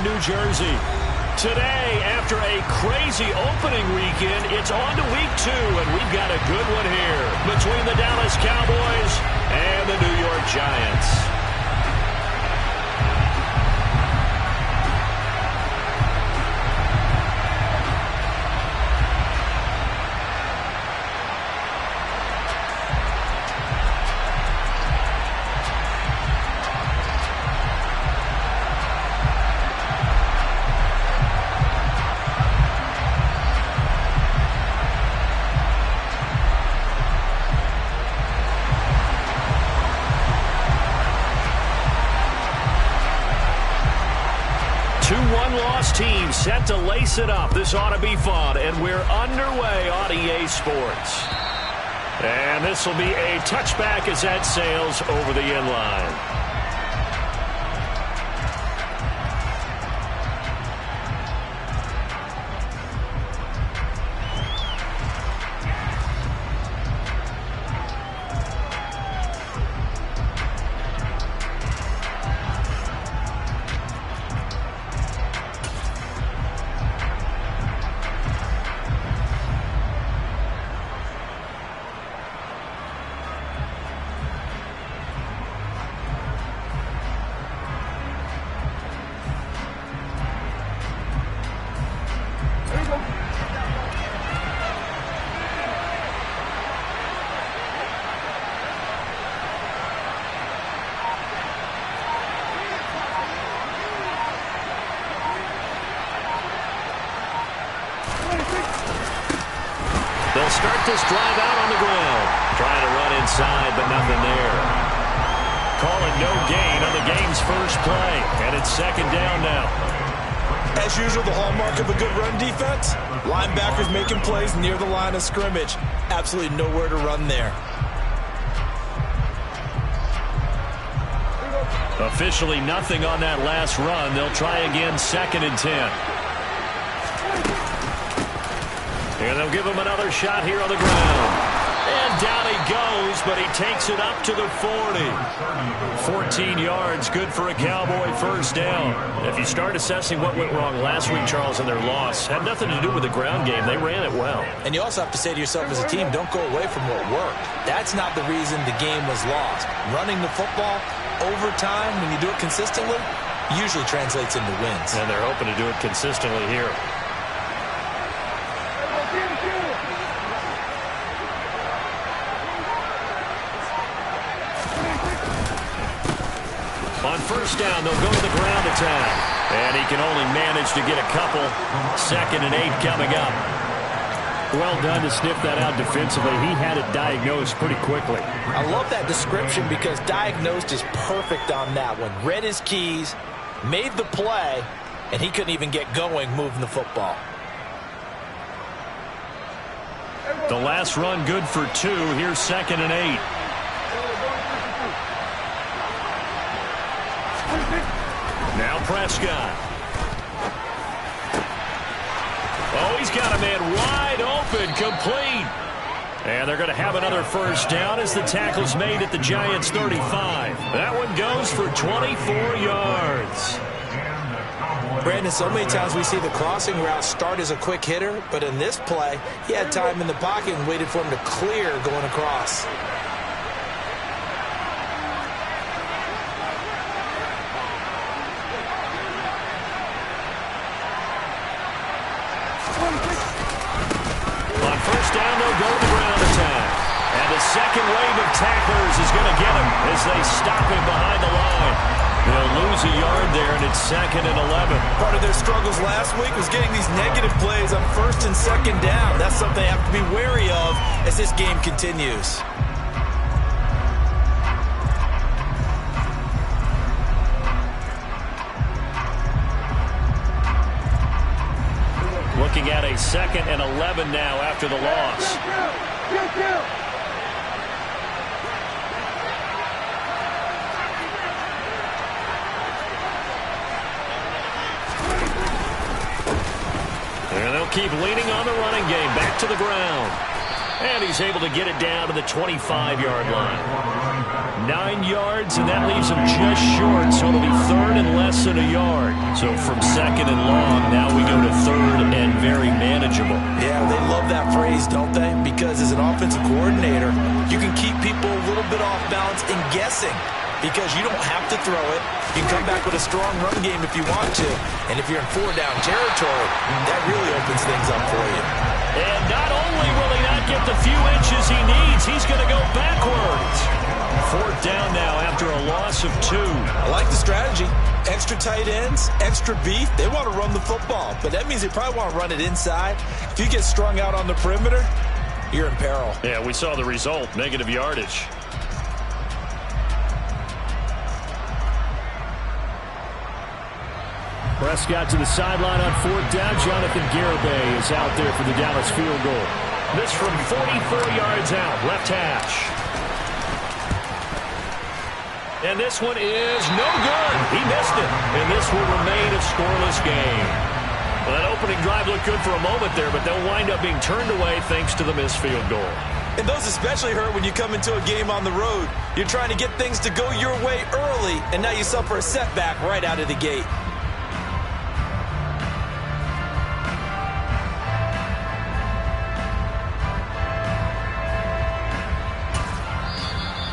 New Jersey. Today, after a crazy opening weekend, it's on to week 2, and we've got a good one here between the Dallas Cowboys and the New York Giants. One-loss team set to lace it up. This ought to be fun, and we're underway on EA Sports. And this will be a touchback as that sails over the end line. They'll start this drive out on the ground. Trying to run inside, but nothing there. Calling no gain on the game's first play. And it's second down now. As usual, the hallmark of a good run defense, linebackers making plays near the line of scrimmage. Absolutely nowhere to run there. Officially nothing on that last run. They'll try again, 2nd and 10. And they'll give him another shot here on the ground. And down he goes, but he takes it up to the 40. 14 yards, good for a Cowboy first down. If you start assessing what went wrong last week, Charles, in their loss, had nothing to do with the ground game. They ran it well. And you also have to say to yourself as a team, don't go away from what worked. That's not the reason the game was lost. Running the football over time, when you do it consistently, usually translates into wins. And they're hoping to do it consistently here. On first down, they'll go to the ground attack. And he can only manage to get a couple. 2nd and 8 coming up. Well done to sniff that out defensively. He had it diagnosed pretty quickly. I love that description because diagnosed is perfect on that one. Read his keys, made the play, and he couldn't even get going moving the football. The last run good for 2. Here's 2nd and 8. Now Prescott. Oh, he's got a man wide open, complete. And they're going to have another first down as the tackle's made at the Giants' 35. That one goes for 24 yards. Brandon, so many times we see the crossing route start as a quick hitter, but in this play, he had time in the pocket and waited for him to clear going across. On first down, they'll go to the ground attack. And the second wave of tacklers is going to get him as they stop him behind the line. They'll lose a yard there, and it's 2nd and 11. Part of their struggles last week was getting these negative plays on 1st and 2nd down. That's something they have to be wary of as this game continues. Looking at a 2nd and 11 now after the loss. And they'll keep leaning on the running game. Back to the ground. And he's able to get it down to the 25-yard line. 9 yards, and that leaves him just short, so it'll be third and less than a yard. So from second and long, now we go to third and very manageable. Yeah, they love that phrase, don't they? Because as an offensive coordinator, you can keep people a little bit off balance and guessing because you don't have to throw it. You can come back with a strong run game if you want to. And if you're in 4-down territory, that really opens things up for you. And not only will he not get the few inches he needs, he's going to go backwards. 4th down now after a loss of 2. I like the strategy. Extra tight ends, extra beef. They want to run the football, but that means they probably want to run it inside. If you get strung out on the perimeter, you're in peril. Yeah, we saw the result, negative yardage. Prescott to the sideline on 4th down. Jonathan Garibay is out there for the Dallas field goal. This from 44 yards out, left hash. And this one is no good. He missed it. And this will remain a scoreless game. Well, that opening drive looked good for a moment there, but they'll wind up being turned away thanks to the missed field goal. And those especially hurt when you come into a game on the road. You're trying to get things to go your way early, and now you suffer a setback right out of the gate.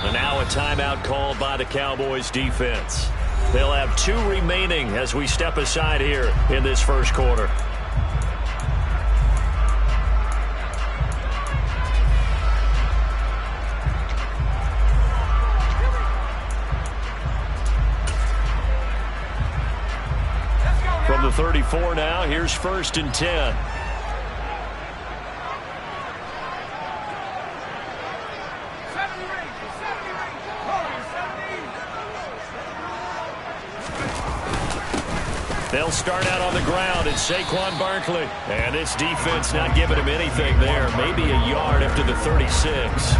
And now a timeout called by the Cowboys defense. They'll have 2 remaining as we step aside here in this first quarter. From the 34 now, here's 1st and 10. They'll start out on the ground, and Saquon Barkley. And this defense not giving him anything there. Maybe a yard after the 36.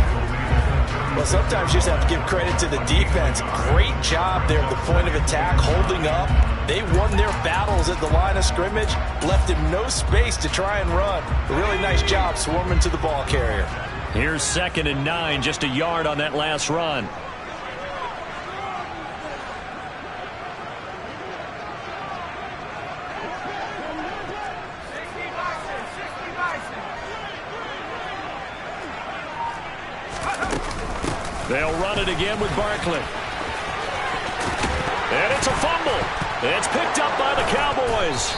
Well, sometimes you just have to give credit to the defense. Great job there at the point of attack, holding up. They won their battles at the line of scrimmage, left him no space to try and run. A really nice job swarming to the ball carrier. Here's 2nd and 9, just a yard on that last run. They'll run it again with Barkley. And it's a fumble. It's picked up by the Cowboys.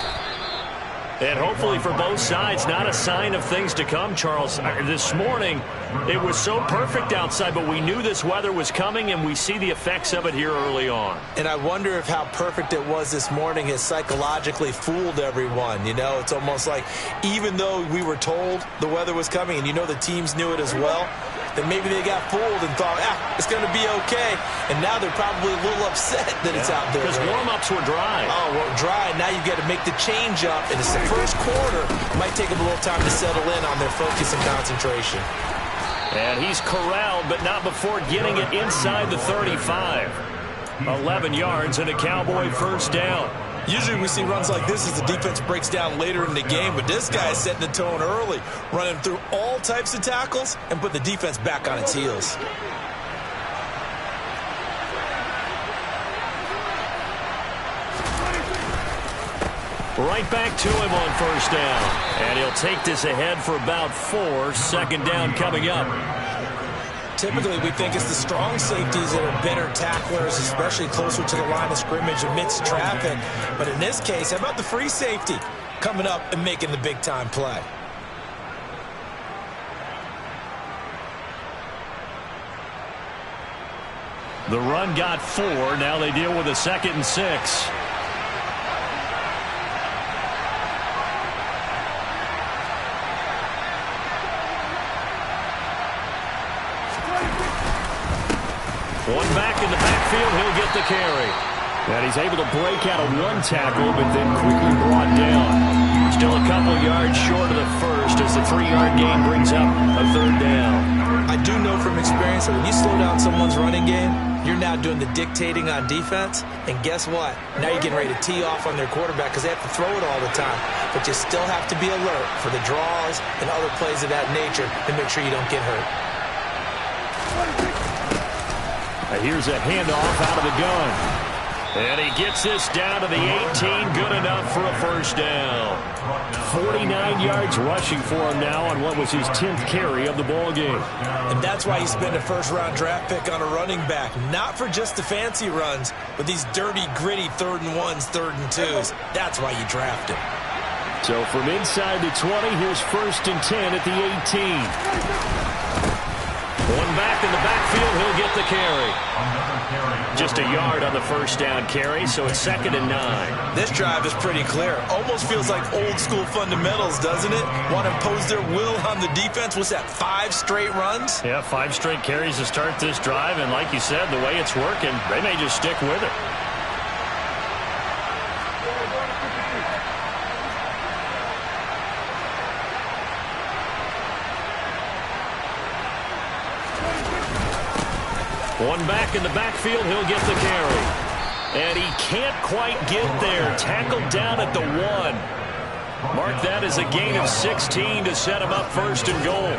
And hopefully for both sides, not a sign of things to come, Charles. This morning, it was so perfect outside, but we knew this weather was coming, and we see the effects of it here early on. And I wonder if how perfect it was this morning has psychologically fooled everyone. You know, it's almost like even though we were told the weather was coming, and you know the teams knew it as well, that maybe they got fooled and thought, it's going to be okay. And now they're probably a little upset that it's out there. Because warm-ups were dry. Oh, well, dry. Now you've got to make the change up. And it's the first quarter. It might take them a little time to settle in on their focus and concentration. And he's corralled, but not before getting it inside the 35. 11 yards and a Cowboy 1st down. Usually we see runs like this as the defense breaks down later in the game, but this guy is setting the tone early, running through all types of tackles and put the defense back on its heels. Right back to him on 1st down. And he'll take this ahead for about 4. 2nd down coming up. Typically, we think it's the strong safeties that are better tacklers, especially closer to the line of scrimmage amidst traffic. But in this case, how about the free safety coming up and making the big-time play? The run got 4. Now they deal with a 2nd and 6. One back in the backfield, he'll get the carry. And he's able to break out of one tackle, but then quickly brought down. Still a couple yards short of the first as the 3-yard gain brings up a third down. I do know from experience that when you slow down someone's running game, you're now doing the dictating on defense. And guess what? Now you're getting ready to tee off on their quarterback because they have to throw it all the time. But you still have to be alert for the draws and other plays of that nature to make sure you don't get hurt. Here's a handoff out of the gun. And he gets this down to the 18. Good enough for a first down. 49 yards rushing for him now on what was his 10th carry of the ball game. And that's why you spend a first-round draft pick on a running back. Not for just the fancy runs, but these dirty, gritty 3rd and 1s, 3rd and 2s. That's why you draft him. So from inside the 20, here's 1st and 10 at the 18. One back in the backfield, he'll get the carry. Just a yard on the first down carry, so it's 2nd and 9. This drive is pretty clear. Almost feels like old-school fundamentals, doesn't it? Want to impose their will on the defense. What's that, 5 straight runs? Yeah, 5 straight carries to start this drive, and like you said, the way it's working, they may just stick with it. One back in the backfield, he'll get the carry. And he can't quite get there. Tackled down at the 1. Mark that as a gain of 16 to set him up 1st and goal.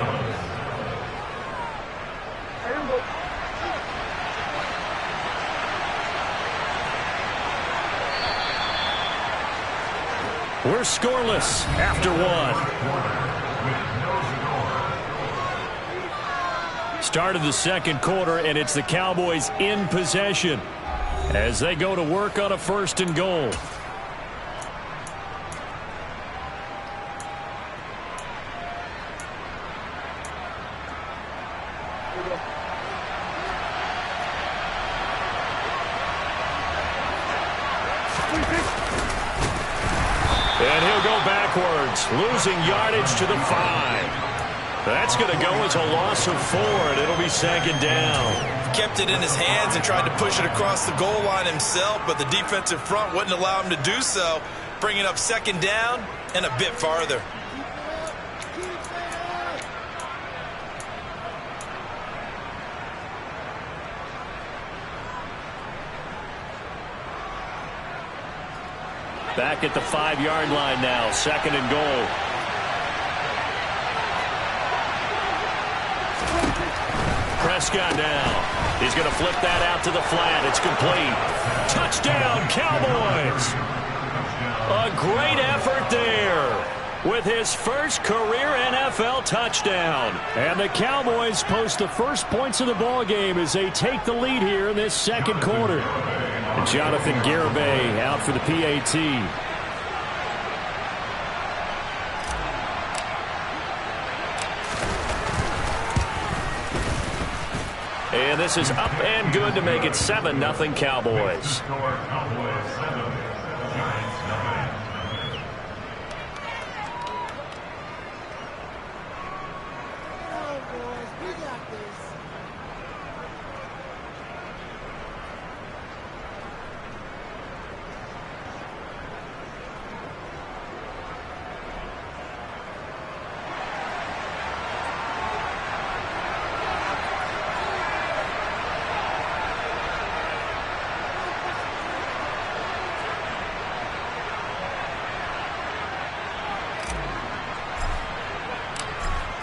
We're scoreless after 1. Start of the 2nd quarter, and it's the Cowboys in possession as they go to work on a 1st and goal. And he'll go backwards, losing yardage to the 5. That's going to go as a loss of 4, and it'll be 2nd down. Kept it in his hands and tried to push it across the goal line himself, but the defensive front wouldn't allow him to do so, bringing up 2nd down and a bit farther. Back at the 5-yard line now, 2nd and goal. Prescott now. He's going to flip that out to the flat. It's complete. Touchdown, Cowboys. A great effort there with his first career NFL touchdown. And the Cowboys post the first points of the ball game as they take the lead here in this 2nd quarter. And Jonathan Garibay out for the PAT. And this is up and good to make it 7-0 Cowboys.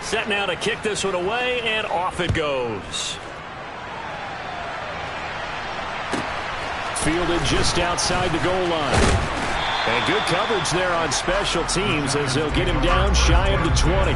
Set now to kick this one away, and off it goes. Fielded just outside the goal line. And good coverage there on special teams as they'll get him down shy of the 20.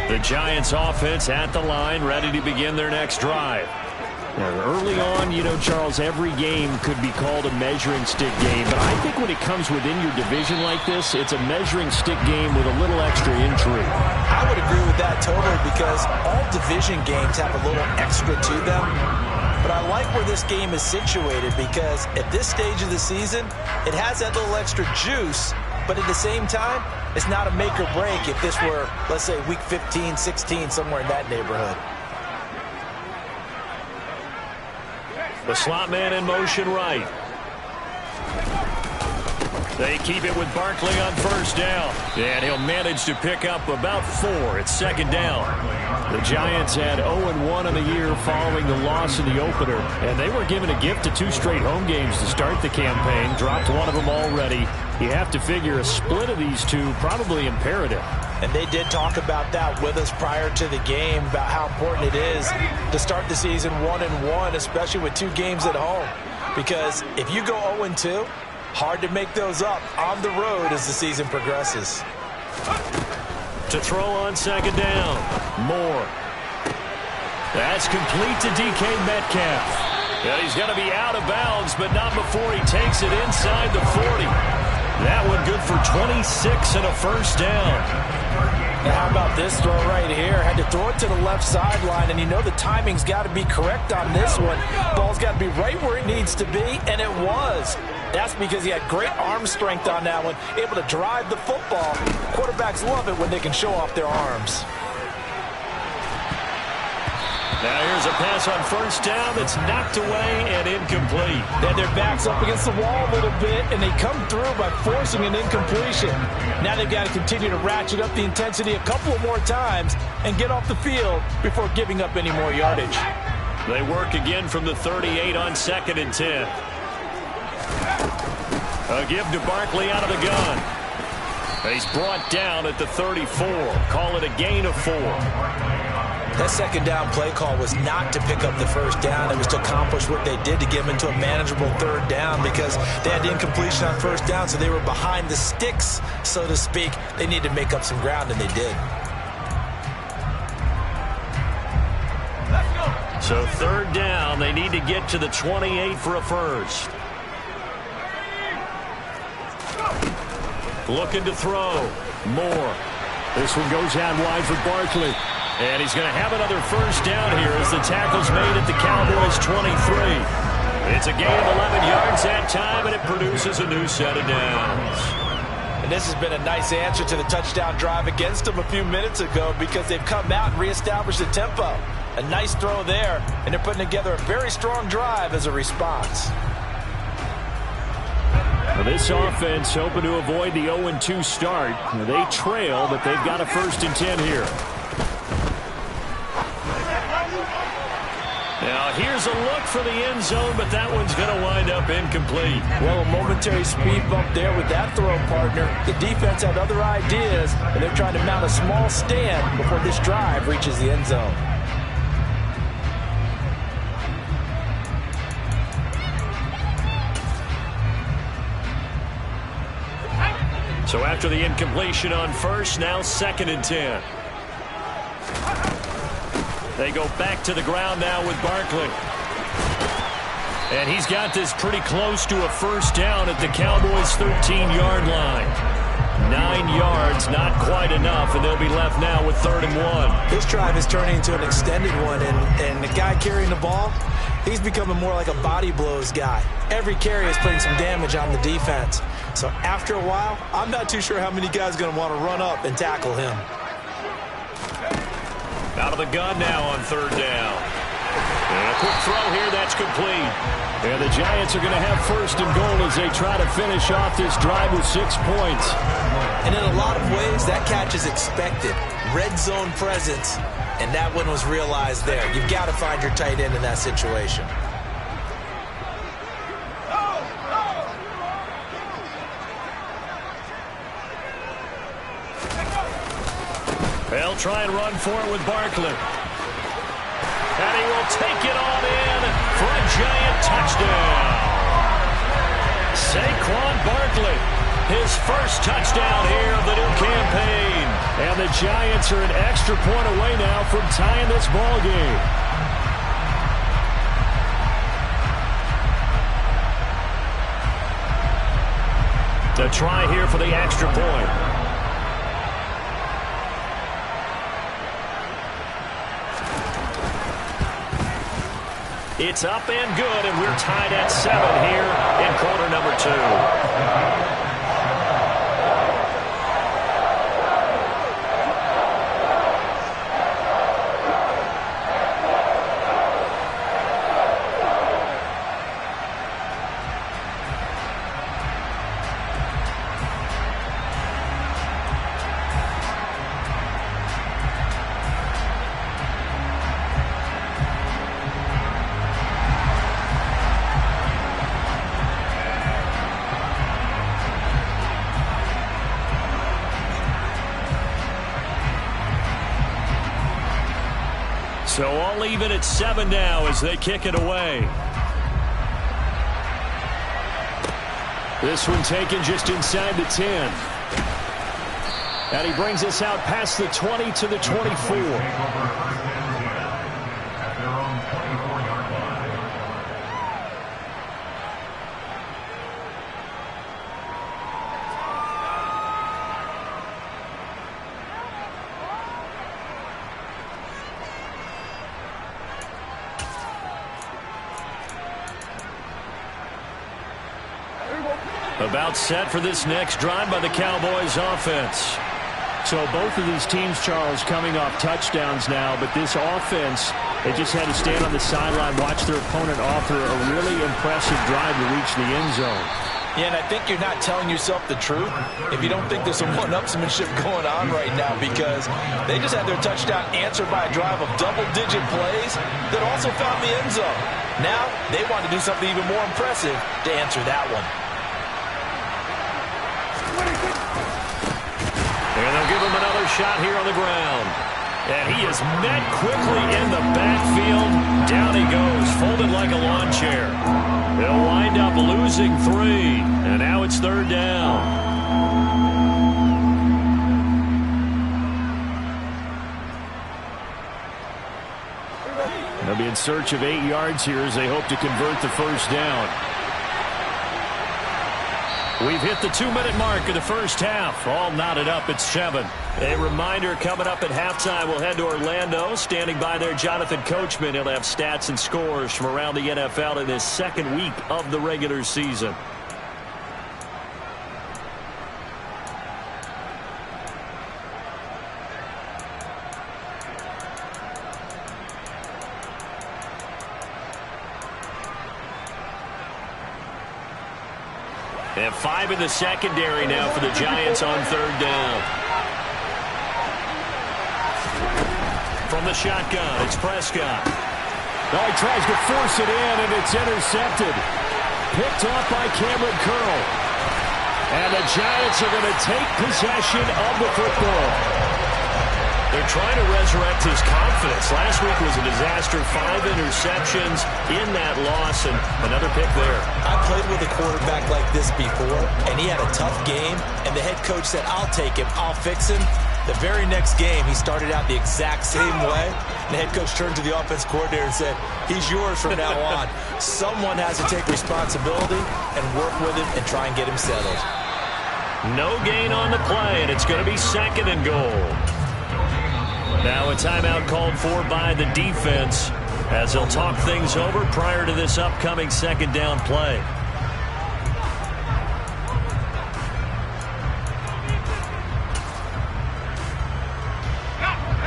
The Giants offense at the line, ready to begin their next drive. Now, early on, you know, Charles, every game could be called a measuring stick game. But I think when it comes within your division like this, it's a measuring stick game with a little extra intrigue. I would agree with that totally because all division games have a little extra to them. But I like where this game is situated because at this stage of the season, it has that little extra juice, but at the same time, it's not a make or break if this were, let's say, week 15, 16, somewhere in that neighborhood. The slot man in motion right. They keep it with Barkley on first down. And he'll manage to pick up about 4 at second down. The Giants had 0-1 in the year following the loss in the opener. And they were given a gift of 2 straight home games to start the campaign. Dropped one of them already. You have to figure a split of these two probably imperative. And they did talk about that with us prior to the game, about how important it is to start the season 1-1, especially with 2 games at home. Because if you go 0-2, hard to make those up on the road as the season progresses. To throw on second down. Moore. That's complete to DK Metcalf. Yeah, he's going to be out of bounds, but not before he takes it inside the 40. That one good for 26 and a first down. Now, how about this throw right here? Had to throw it to the left sideline, and you know the timing's got to be correct on this one. Ball's got to be right where it needs to be, and it was. That's because he had great arm strength on that one, able to drive the football. Quarterbacks love it when they can show off their arms. Now here's a pass on first down that's knocked away and incomplete. They had their backs up against the wall a little bit, and they come through by forcing an incompletion. Now they've got to continue to ratchet up the intensity a couple of more times and get off the field before giving up any more yardage. They work again from the 38 on 2nd and 10. A give to Barkley out of the gun. He's brought down at the 34. Call it a gain of 4. That second down play call was not to pick up the first down. It was to accomplish what they did to get them into a manageable third down because they had incompletion on first down, so they were behind the sticks, so to speak. They needed to make up some ground, and they did. So third down, they need to get to the 28 for a first. Looking to throw. Moore. This one goes out wide for Barkley. And he's going to have another first down here as the tackle's made at the Cowboys' 23. It's a gain of 11 yards that time, and it produces a new set of downs. And this has been a nice answer to the touchdown drive against them a few minutes ago because they've come out and reestablished the tempo. A nice throw there, and they're putting together a very strong drive as a response. Well, this offense hoping to avoid the 0-2 start. They trail, but they've got a 1st and 10 here. Now, here's a look for the end zone, but that one's going to wind up incomplete. Well, a momentary speed bump there with that throw, partner. The defense had other ideas, and they're trying to mount a small stand before this drive reaches the end zone. So after the incompletion on first, now 2nd and 10. They go back to the ground now with Barkley. And he's got this pretty close to a first down at the Cowboys' 13-yard line. 9 yards, not quite enough, and they'll be left now with 3rd and 1. This drive is turning into an extended one, and the guy carrying the ball, he's becoming more like a body blows guy. Every carry is putting some damage on the defense. So after a while, I'm not too sure how many guys are going to want to run up and tackle him. Out of the gun now on 3rd down. And a quick throw here, that's complete. And the Giants are going to have 1st and goal as they try to finish off this drive with 6 points. And in a lot of ways, that catch is expected. Red zone presence, and that one was realized there. You've got to find your tight end in that situation. They'll try and run for it with Barkley. And he will take it on in for a Giant touchdown. Saquon Barkley, his first touchdown here of the new campaign. And the Giants are an extra point away now from tying this ball game. The try here for the extra point. It's up and good, and we're tied at 7 here in quarter number 2. So all even at 7 now as they kick it away. This one taken just inside the 10. And he brings us out past the 20 to the 24. About set for this next drive by the Cowboys offense. So both of these teams, Charles, coming off touchdowns now, but this offense, they just had to stand on the sideline, watch their opponent offer a really impressive drive to reach the end zone. Yeah, and I think you're not telling yourself the truth if you don't think there's some one-upsmanship going on right now, because they just had their touchdown answered by a drive of double-digit plays that also found the end zone. Now they want to do something even more impressive to answer that one. And they'll give him another shot here on the ground. And he is met quickly in the backfield. Down he goes, folded like a lawn chair. They'll wind up losing 3. And now it's 3rd down. They'll be in search of 8 yards here as they hope to convert the first down. We've hit the 2-minute mark of the first half. All knotted up at 7. A reminder coming up at halftime, we'll head to Orlando. Standing by there, Jonathan Coachman. He'll have stats and scores from around the NFL in this second week of the regular season. And 5 in the secondary now for the Giants on 3rd down. From the shotgun, it's Prescott. Oh, he tries to force it in, and it's intercepted. Picked off by Cameron Curl. And the Giants are going to take possession of the football. They're trying to resurrect his confidence. Last week was a disaster. 5 interceptions in that loss, and another pick there. I played with a quarterback like this before, and he had a tough game, and the head coach said, I'll take him, I'll fix him. The very next game, he started out the exact same way. The head coach turned to the offense coordinator and said, he's yours from now on. Someone has to take responsibility and work with him and try and get him settled. No gain on the play, and it's going to be 2nd and goal. Now a timeout called for by the defense as they'll talk things over prior to this upcoming 2nd down play.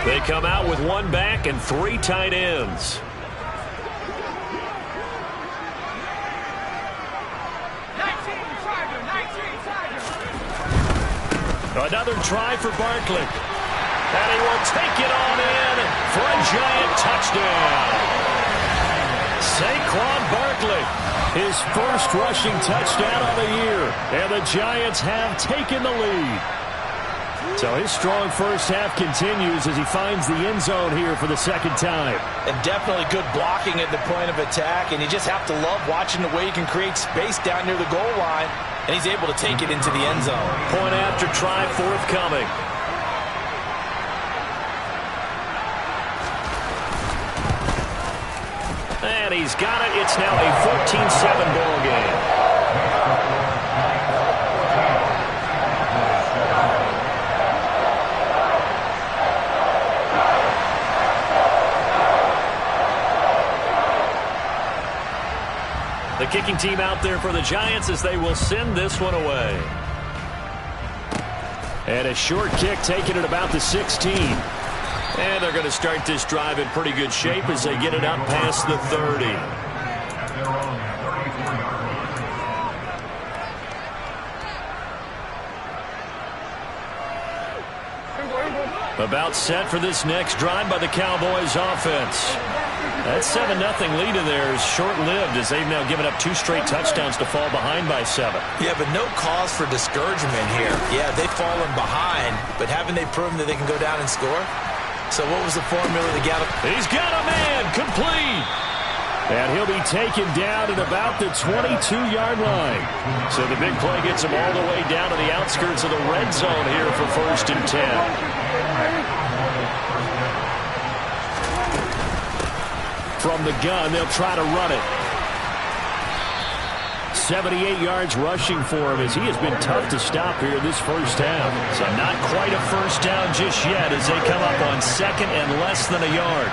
They come out with 1 back and 3 tight ends. Another try for Barkley. And he will take it on in for a Giant touchdown. Saquon Barkley, his first rushing touchdown of the year. And the Giants have taken the lead. So his strong first half continues as he finds the end zone here for the 2nd time. And definitely good blocking at the point of attack. And you just have to love watching the way he can create space down near the goal line. And he's able to take it into the end zone. Point after try forthcoming. And he's got it. It's now a 14-7 ball game. kicking team out there for the Giants as they will send this one away. And a short kick taken at about the 16. And they're going to start this drive in pretty good shape as they get it up past the 30. About set for this next drive by the Cowboys offense. That 7-0 lead in there is short-lived as they've now given up 2 straight touchdowns to fall behind by 7. Yeah, but no cause for discouragement here. Yeah, they've fallen behind, but haven't they proven that they can go down and score? So what was the formula to get him? He's got a man, complete. And he'll be taken down at about the 22-yard line. So the big play gets him all the way down to the outskirts of the red zone here for 1st and 10. From the gun, they'll try to run it. 78 yards rushing for him as he has been tough to stop here this first half. So not quite a first down just yet as they come up on 2nd and less than a yard.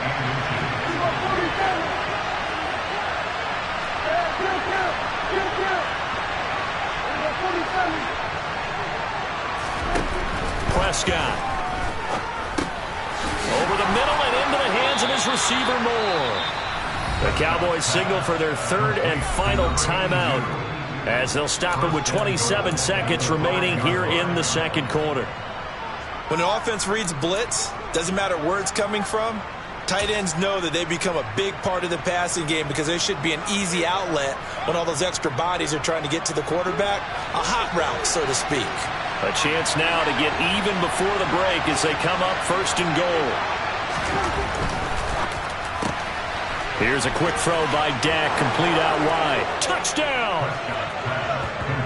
Prescott. Over the middle and into the hands of his receiver Moore. The Cowboys signal for their 3rd and final timeout as they'll stop it with 27 seconds remaining here in the 2nd quarter. When an offense reads blitz, doesn't matter where it's coming from, tight ends know that they become a big part of the passing game because there should be an easy outlet when all those extra bodies are trying to get to the quarterback. A hot route, so to speak. A chance now to get even before the break as they come up 1st and goal. Here's a quick throw by Dak, complete out wide. Touchdown!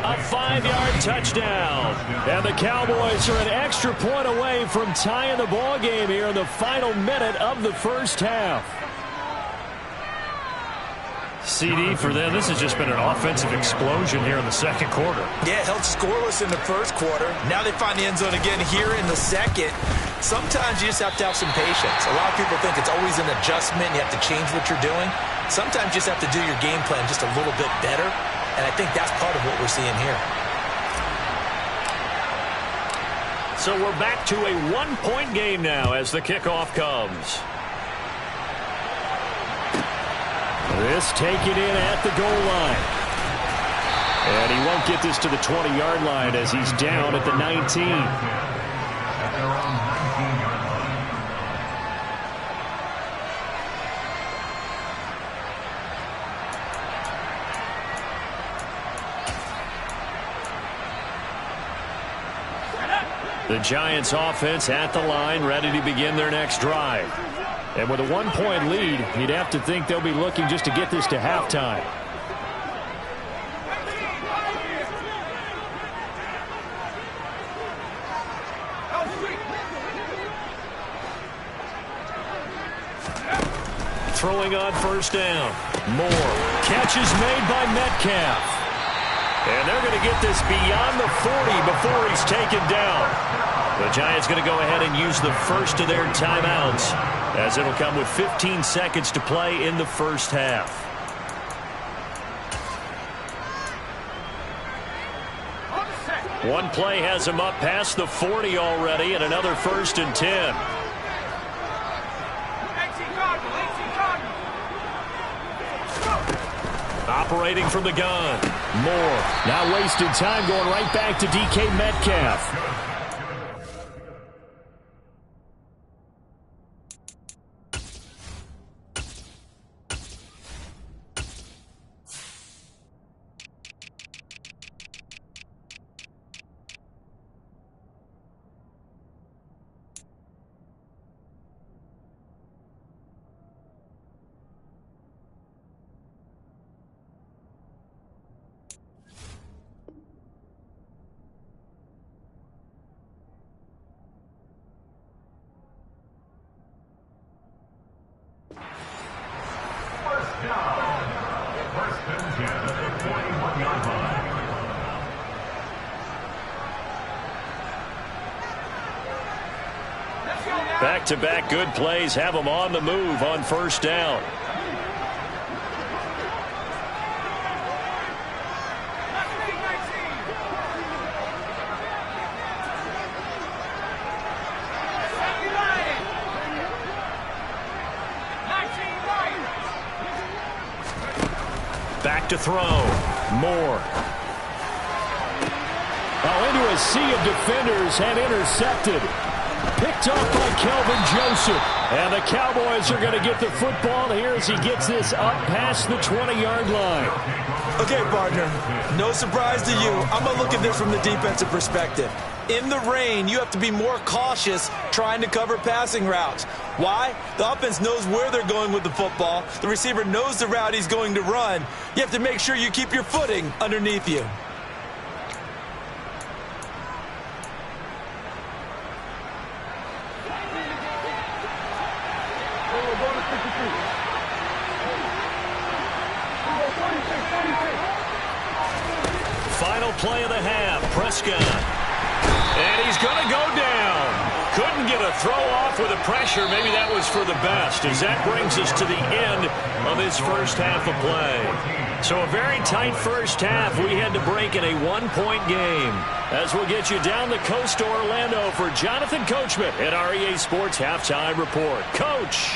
A 5-yard touchdown. And the Cowboys are an extra point away from tying the ball game here in the final minute of the first half. CD for them, this has just been an offensive explosion here in the 2nd quarter. Yeah, held scoreless in the 1st quarter. Now they find the end zone again here in the 2nd. Sometimes you just have to have some patience. A lot of people think it's always an adjustment. You have to change what you're doing. Sometimes you just have to do your game plan just a little bit better. And I think that's part of what we're seeing here. So we're back to a 1-point game now as the kickoff comes. This taken in at the goal line. And he won't get this to the 20-yard line as he's down at the 19. The Giants offense at the line, ready to begin their next drive. And with a 1-point lead, you'd have to think they'll be looking just to get this to halftime. Throwing on 1st down. Moore. Catch is made by Metcalf. And they're going to get this beyond the 40 before he's taken down. The Giants going to go ahead and use the first of their timeouts as it'll come with 15 seconds to play in the first half. One play has him up past the 40 already and another 1st and 10. Operating from the gun. Moore. Not wasting time, going right back to DK Metcalf. Back-to-back good plays have them on the move on 1st down. to throw. Moore. Oh, into a sea of defenders and intercepted. Picked off by Kelvin Joseph. And the Cowboys are going to get the football here as he gets this up past the 20-yard line. Okay, partner, no surprise to you. I'm going to look at this from the defensive perspective. In the rain, you have to be more cautious trying to cover passing routes. Why? The offense knows where they're going with the football. The receiver knows the route he's going to run. You have to make sure you keep your footing underneath you. Final play of the half, Prescott. And he's going to go down. Couldn't get a throw off with the pressure. Maybe that was for the best, as that brings us to the end of this first half of play. So a very tight first half. We had to break in a one-point game. As we'll get you down the coast to Orlando for Jonathan Coachman at our EA Sports Halftime Report. Coach.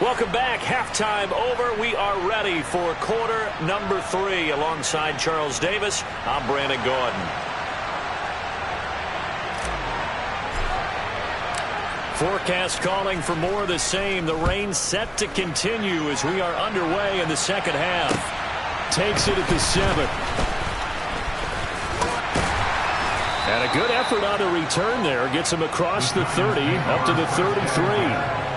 Welcome back. Halftime over. We are ready for quarter number 3. Alongside Charles Davis, I'm Brandon Gordon. Forecast calling for more of the same. The rain set to continue as we are underway in the second half. Takes it at the 7. And a good effort on the return there. Gets him across the 30 up to the 33.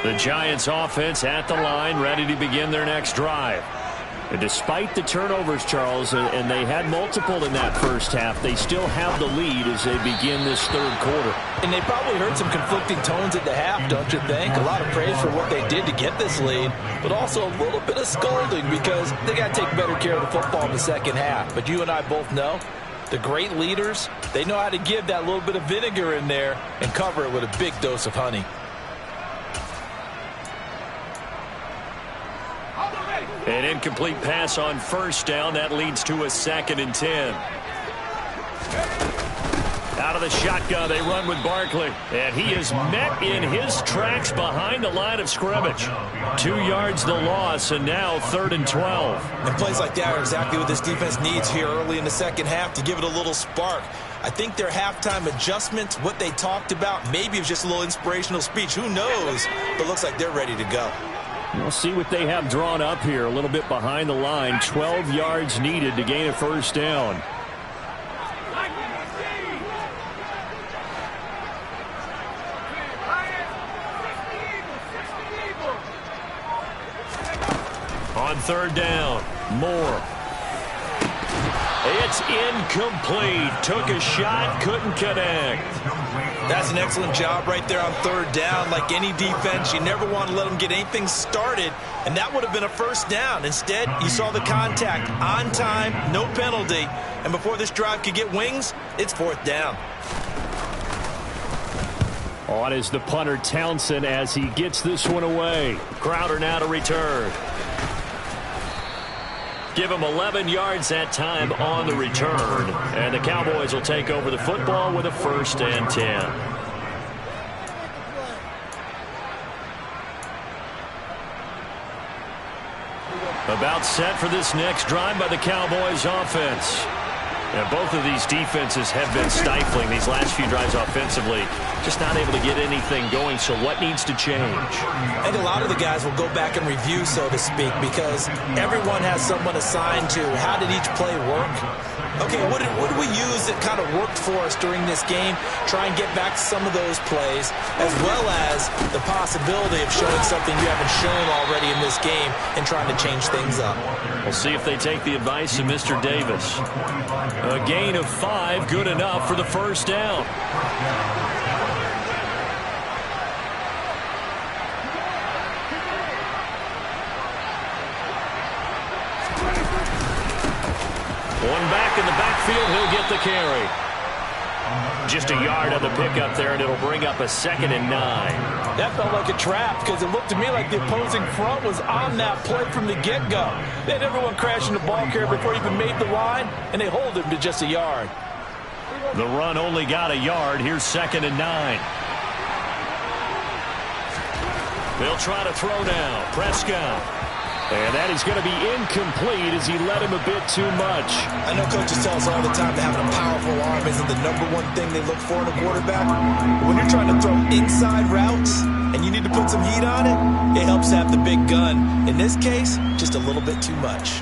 The Giants offense at the line, ready to begin their next drive. And despite the turnovers, Charles, and they had multiple in that first half, they still have the lead as they begin this third quarter. And they probably heard some conflicting tones at the half, don't you think? A lot of praise for what they did to get this lead, but also a little bit of scolding because they got to take better care of the football in the second half. But you and I both know the great leaders, they know how to give that little bit of vinegar in there and cover it with a big dose of honey. An incomplete pass on first down. That leads to a 2nd and 10. Out of the shotgun, they run with Barkley. And he is met in his tracks behind the line of scrimmage. 2 yards the loss, and now 3rd and 12. And plays like that are exactly what this defense needs here early in the second half to give it a little spark. I think their halftime adjustments, what they talked about, maybe it was just a little inspirational speech. Who knows? But looks like they're ready to go. We'll see what they have drawn up here. A little bit behind the line. 12 yards needed to gain a first down. On 3rd down, Moore. It's incomplete. Took a shot, couldn't connect. That's an excellent job right there on 3rd down. Like any defense, you never want to let them get anything started, and that would have been a first down. Instead, you saw the contact on time, no penalty, and before this drive could get wings, it's 4th down. On is the punter Townsend as he gets this one away. Crowder now to return. Give him 11 yards that time on the return. And the Cowboys will take over the football with a 1st and 10. About set for this next drive by the Cowboys offense. And both of these defenses have been stifling these last few drives offensively. Just not able to get anything going, so what needs to change? I think a lot of the guys will go back and review, so to speak, because everyone has someone assigned to how did each play work. Okay, what did we use that kind of worked for us during this game? Try and get back to some of those plays, as well as the possibility of showing something you haven't shown already in this game and trying to change things up. We'll see if they take the advice of Mr. Davis. A gain of 5, good enough for the first down. One back in the backfield. He'll get the carry. Just a yard on the pickup there, and it'll bring up a 2nd and 9. That felt like a trap because it looked to me like the opposing front was on that play from the get-go. They had everyone crashing the ball carrier before he even made the line, and they hold him to just a yard. The run only got a yard. Here's 2nd and 9. They'll try to throw now. Prescott. And that is going to be incomplete as he led him a bit too much. I know coaches tell us all the time that having a powerful arm isn't the #1 thing they look for in a quarterback. But when you're trying to throw inside routes and you need to put some heat on it, it helps to have the big gun. In this case, just a little bit too much.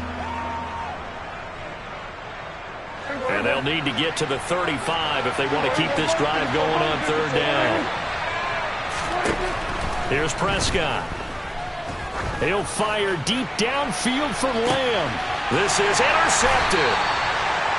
And they'll need to get to the 35 if they want to keep this drive going on 3rd down. Here's Prescott. He'll fire deep downfield for Lamb. This is intercepted.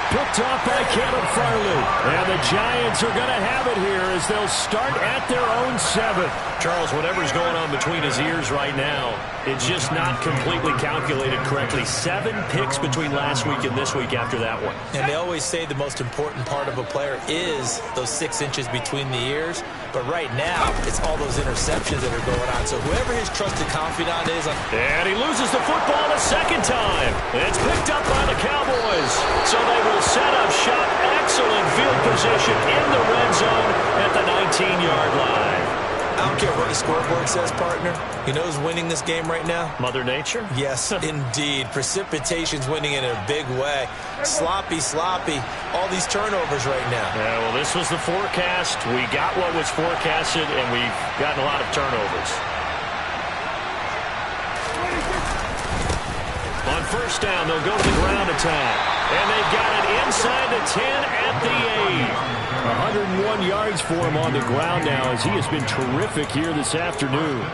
Picked off by Caleb Farley. And the Giants are going to have it here as they'll start at their own 7. Charles, whatever's going on between his ears right now, it's just not completely calculated correctly. 7 picks between last week and this week after that one. And they always say the most important part of a player is those 6 inches between the ears. But right now, it's all those interceptions that are going on. So whoever his trusted confidant is. And he loses the football a 2nd time. It's picked up by the Cowboys. So they will set up shop. Excellent field position in the red zone at the 19-yard line. I don't care what the scoreboard says, partner. You know who's winning this game right now? Mother Nature? Yes, indeed. Precipitation's winning in a big way. Sloppy. All these turnovers right now. Yeah, well, this was the forecast. We got what was forecasted, and we've gotten a lot of turnovers. On 1st down, they'll go to the ground attack. And they've got it inside the 10 at the 8. 101 yards for him on the ground now as he has been terrific here this afternoon.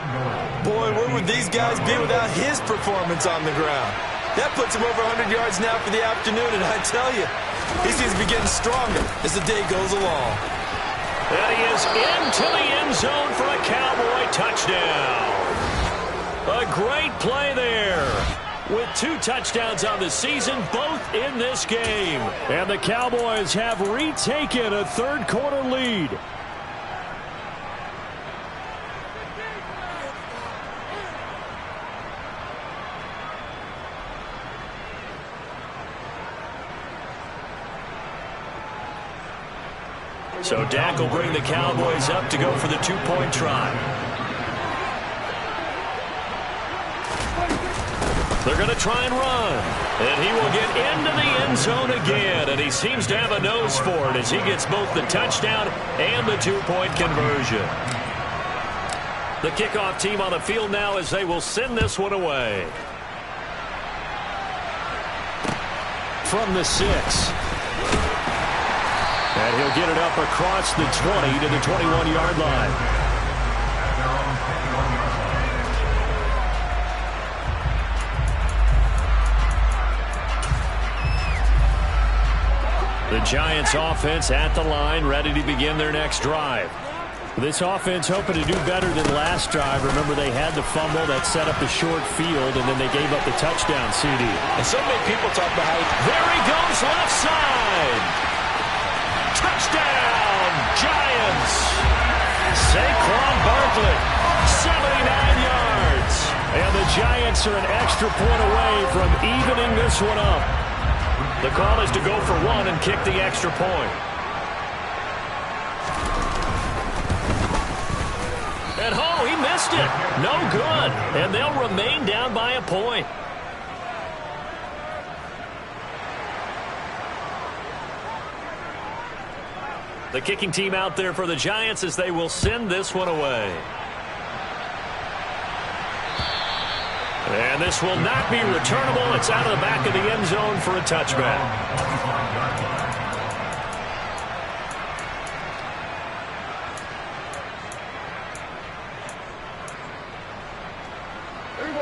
Boy, where would these guys be without his performance on the ground? That puts him over 100 yards now for the afternoon, and I tell you, he seems to be getting stronger as the day goes along. And he is into the end zone for a Cowboy touchdown. A great play there. With 2 touchdowns on the season, both in this game. And the Cowboys have retaken a 3rd quarter lead. So Dak will bring the Cowboys up to go for the 2-point try. They're going to try and run. And he will get into the end zone again. And he seems to have a nose for it as he gets both the touchdown and the 2-point conversion. The kickoff team on the field now as they will send this one away. From the 6. And he'll get it up across the 20 to the 21-yard line. The Giants offense at the line, ready to begin their next drive. This offense hoping to do better than last drive. Remember, they had the fumble that set up the short field, and then they gave up the touchdown CD. And so many people talk about how there he goes left side. Touchdown, Giants. Saquon Barkley, 79 yards. And the Giants are an extra point away from evening this one up. The call is to go for 1 and kick the extra point. And he missed it. No good. And they'll remain down by a point. The kicking team out there for the Giants as they will send this one away. And this will not be returnable. It's out of the back of the end zone for a touchback.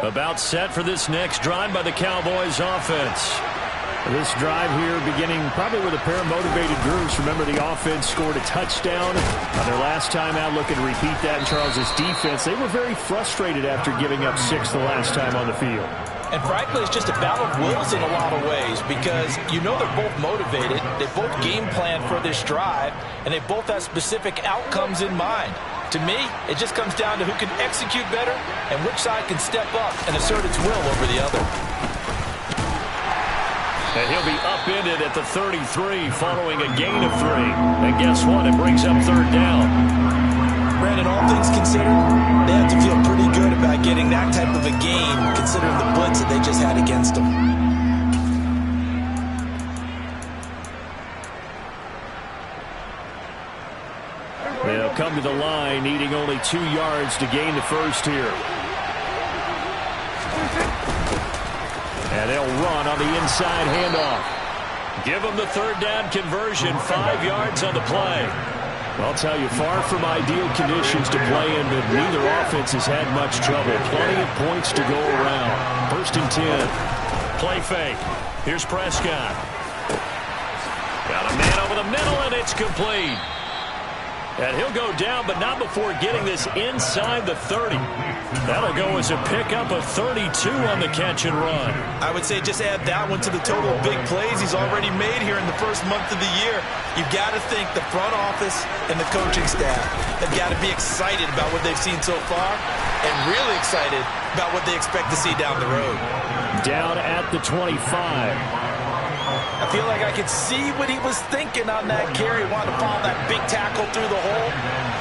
About set for this next drive by the Cowboys offense. This drive here beginning probably with a pair of motivated groups. Remember, the offense scored a touchdown on their last time out. Looking to repeat that in Charles's defense. They were very frustrated after giving up 6 the last time on the field. And frankly, it's just a battle of wills in a lot of ways because you know they're both motivated, they both game plan for this drive, and they both have specific outcomes in mind. To me, it just comes down to who can execute better and which side can step up and assert its will over the other. And he'll be upended at the 33 following a gain of 3. And guess what? It brings up third down. Brandon, all things considered, they have to feel pretty good about getting that type of a gain considering the blitz that they just had against them. They'll come to the line needing only 2 yards to gain the first here. And they'll run on the inside handoff. Give them the third down conversion, 5 yards on the play. I'll tell you, far from ideal conditions to play in, but neither offense has had much trouble. Plenty of points to go around. 1st and 10. Play fake. Here's Prescott. Got a man over the middle, and it's complete. And he'll go down, but not before getting this inside the 30. That'll go as a pickup of 32 on the catch and run. I would say just add that one to the total of big plays he's already made here in the first month of the year. You've got to think the front office and the coaching staff have got to be excited about what they've seen so far and really excited about what they expect to see down the road. Down at the 25. I feel like I could see what he was thinking on that carry. Wanted to follow that big tackle through the hole.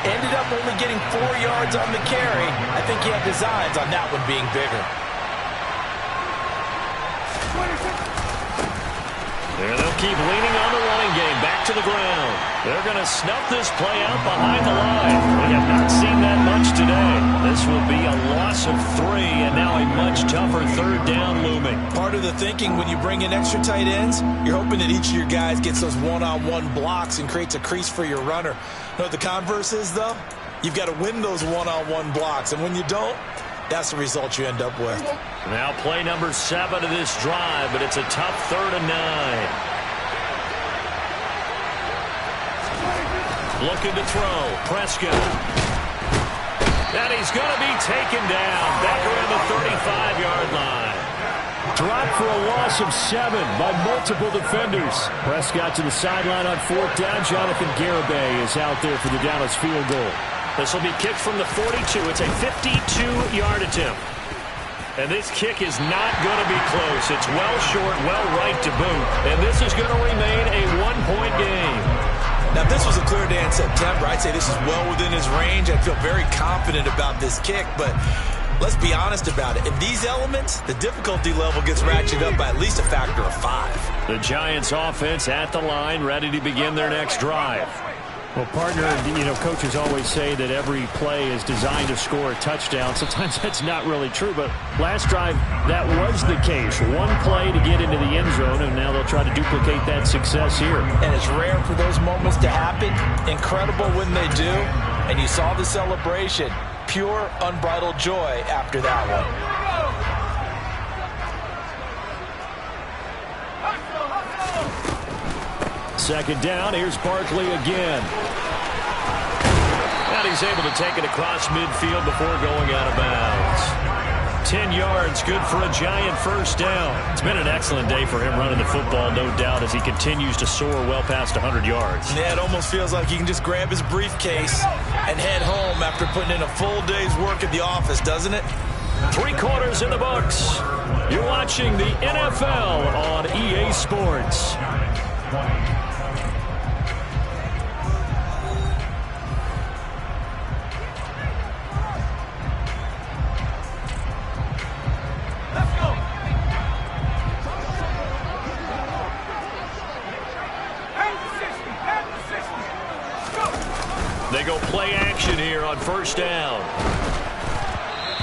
Ended up only getting 4 yards on the carry. I think he had designs on that one being bigger. There they'll keep leaning on the running game. Back to the ground. They're going to snuff this play out behind the line. We have not seen that much today. This will be a loss of 3, and now a much tougher third down looming. Part of the thinking when you bring in extra tight ends, you're hoping that each of your guys gets those one-on-one blocks and creates a crease for your runner. You know what the converse is, though? You've got to win those one-on-one blocks, and when you don't, that's the result you end up with. Now play number 7 of this drive, but it's a tough 3rd and 9. Looking to throw. Prescott. And he's going to be taken down. Back around the 35-yard line. Dropped for a loss of 7 by multiple defenders. Prescott to the sideline on 4th down. Jonathan Garibay is out there for the Dallas field goal. This will be kicked from the 42. It's a 52-yard attempt. And this kick is not going to be close. It's well short, well right to boot. And this is going to remain a 1-point game. Now, if this was a clear day in September, I'd say this is well within his range. I feel very confident about this kick, but let's be honest about it. In these elements, the difficulty level gets ratcheted up by at least a factor of 5. The Giants offense at the line, ready to begin their next drive. Well, partner, you know, coaches always say that every play is designed to score a touchdown. Sometimes that's not really true, but last drive, that was the case. One play to get into the end zone, and now they'll try to duplicate that success here. And it's rare for those moments to happen. Incredible when they do. And you saw the celebration. Pure, unbridled joy after that one. 2nd down, here's Barkley again. And he's able to take it across midfield before going out of bounds. 10 yards, good for a Giant 1st down. It's been an excellent day for him running the football, no doubt, as he continues to soar well past 100 yards. Yeah, it almost feels like he can just grab his briefcase and head home after putting in a full day's work at the office, doesn't it? 3 quarters in the books. You're watching the NFL on EA Sports. They go play action here on 1st down.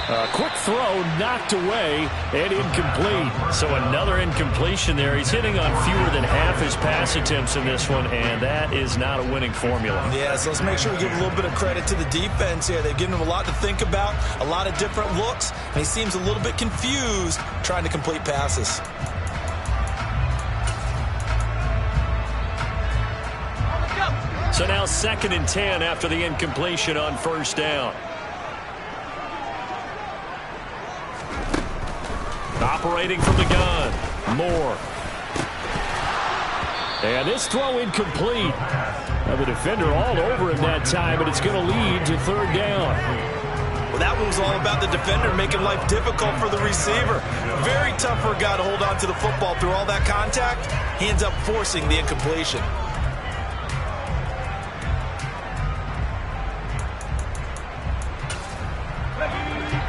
A quick throw knocked away and incomplete. So another incompletion there. He's hitting on fewer than half his pass attempts in this one, and that is not a winning formula. Yeah, so let's make sure we give a little bit of credit to the defense here. They've given him a lot to think about, a lot of different looks, and he seems a little bit confused trying to complete passes. So now 2nd and 10 after the incompletion on 1st down. Operating from the gun. Moore. And this throw incomplete. Now the defender all over him that time, but it's going to lead to third down. Well, that one was all about the defender making life difficult for the receiver. Very tough for a guy to hold on to the football through all that contact. He ends up forcing the incompletion.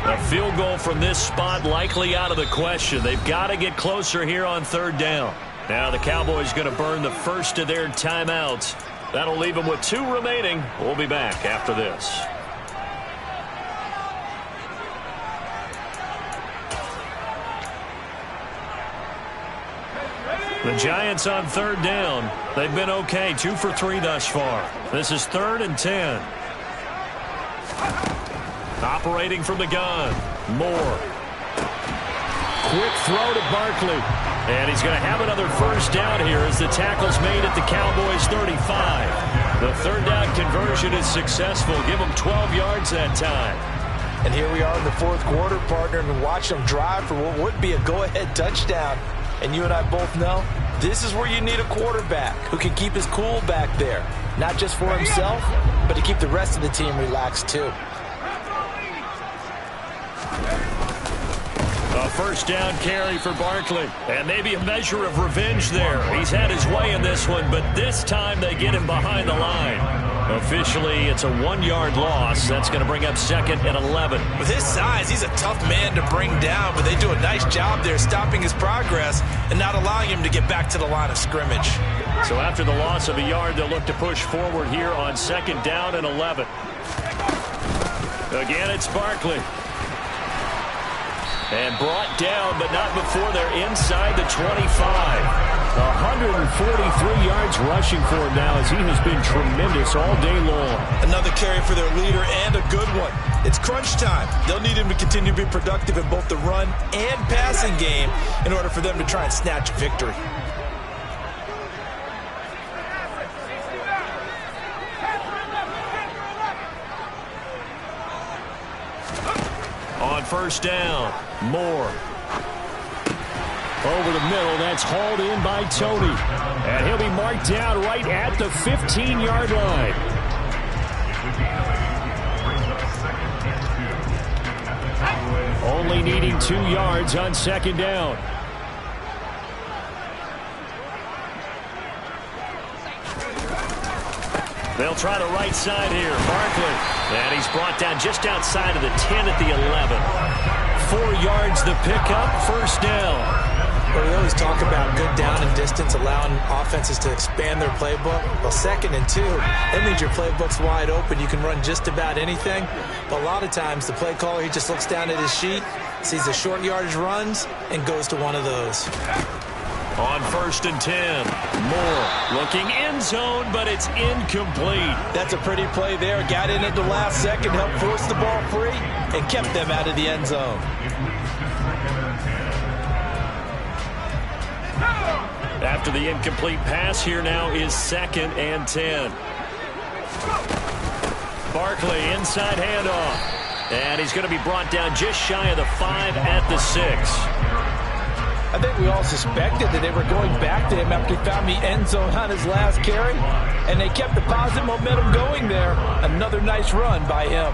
A field goal from this spot likely out of the question. They've got to get closer here on third down. Now the Cowboys going to burn the first of their timeouts. That'll leave them with 2 remaining. We'll be back after this. The Giants on third down. They've been okay, 2 for 3 thus far. This is 3rd and 10. Operating from the gun. Moore. Quick throw to Barkley. And he's going to have another first down here as the tackle's made at the Cowboys' 35. The third down conversion is successful. Give them 12 yards that time. And here we are in the 4th quarter, partner, and watch them drive for what would be a go-ahead touchdown. And you and I both know this is where you need a quarterback who can keep his cool back there. Not just for himself, but to keep the rest of the team relaxed too. A first down carry for Barkley. And maybe a measure of revenge there. He's had his way in this one, but this time they get him behind the line. Officially, it's a 1-yard loss. That's going to bring up 2nd and 11. With his size, he's a tough man to bring down, but they do a nice job there stopping his progress and not allowing him to get back to the line of scrimmage. So after the loss of a yard, they'll look to push forward here on 2nd down and 11. Again, it's Barkley. And brought down, but not before they're inside the 25. 143 yards rushing for him now as he has been tremendous all day long. Another carry for their leader and a good one. It's crunch time. They'll need him to continue to be productive in both the run and passing game in order for them to try and snatch victory. On first down, Moore. Over the middle, that's hauled in by Tony. And he'll be marked down right at the 15-yard line. Only needing 2 yards on 2nd down. They'll try the right side here. Barkley. And he's brought down just outside of the 10 at the 11. 4 yards the pickup, first down. Well, we always talk about good down and distance, allowing offenses to expand their playbook. Well, 2nd and 2, that means your playbook's wide open. You can run just about anything. But a lot of times, the play caller, he just looks down at his sheet, sees the short yardage runs, and goes to one of those. On 1st and 10, Moore looking end zone, but it's incomplete. That's a pretty play there. Got in at the last second, helped force the ball free, and kept them out of the end zone. After the incomplete pass, here now is 2nd and 10. Barkley, inside handoff. And he's going to be brought down just shy of the 5 at the 6. I think we all suspected that they were going back to him after he found the end zone on his last carry. And they kept the positive momentum going there. Another nice run by him.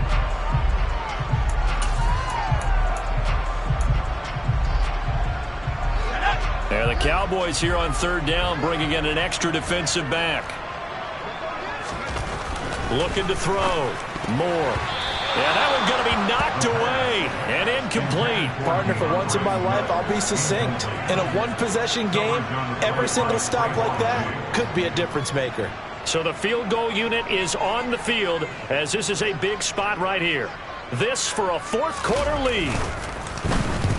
And the Cowboys here on 3rd down, bringing in an extra defensive back. Looking to throw. Moore. And that one's going to be knocked away and incomplete. Partner, for once in my life, I'll be succinct. In a one-possession game, every single stop like that could be a difference maker. So the field goal unit is on the field as this is a big spot right here. This for a 4th quarter lead.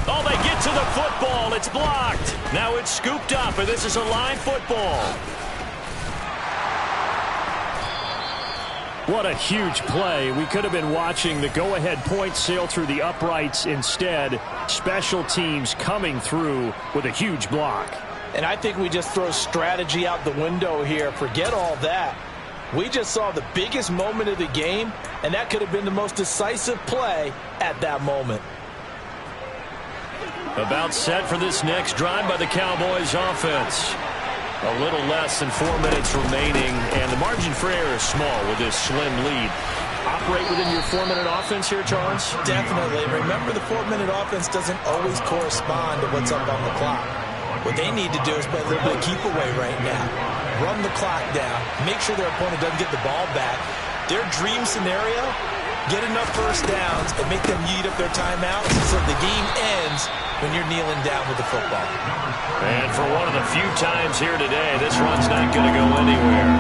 Oh, they get to the football. It's blocked. Now it's scooped up, and this is a live football. What a huge play. We could have been watching the go-ahead point sail through the uprights. Instead, special teams coming through with a huge block. And I think we just throw strategy out the window here. Forget all that. We just saw the biggest moment of the game, and that could have been the most decisive play at that moment. About set for this next drive by the Cowboys offense. A little less than 4 minutes remaining, and the margin for error is small with this slim lead. Operate within your 4-minute offense here, Charles? Definitely. Remember, the 4-minute offense doesn't always correspond to what's up on the clock. What they need to do is play a little bit of keep away right now. Run the clock down. Make sure their opponent doesn't get the ball back. Their dream scenario, get enough first downs and make them eat up their timeouts so the game ends when you're kneeling down with the football. And for one of the few times here today, this run's not going to go anywhere.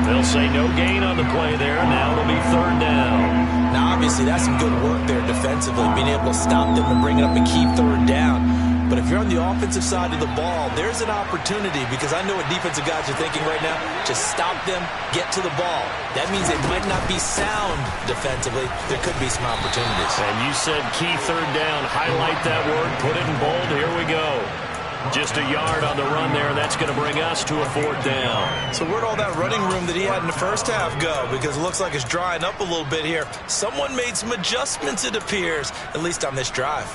They'll say no gain on the play there. Now it'll be 3rd down. Now, obviously, that's some good work there defensively, being able to stop them and bring it up and keep 3rd down. But if you're on the offensive side of the ball, there's an opportunity, because I know what defensive guys are thinking right now. Just stop them, get to the ball. That means they might not be sound defensively. There could be some opportunities. And you said key 3rd down. Highlight that word. Put it in bold. Here we go. Just a yard on the run there, and that's going to bring us to a 4th down. So where'd all that running room that he had in the first half go? Because it looks like it's drying up a little bit here. Someone made some adjustments, it appears, at least on this drive.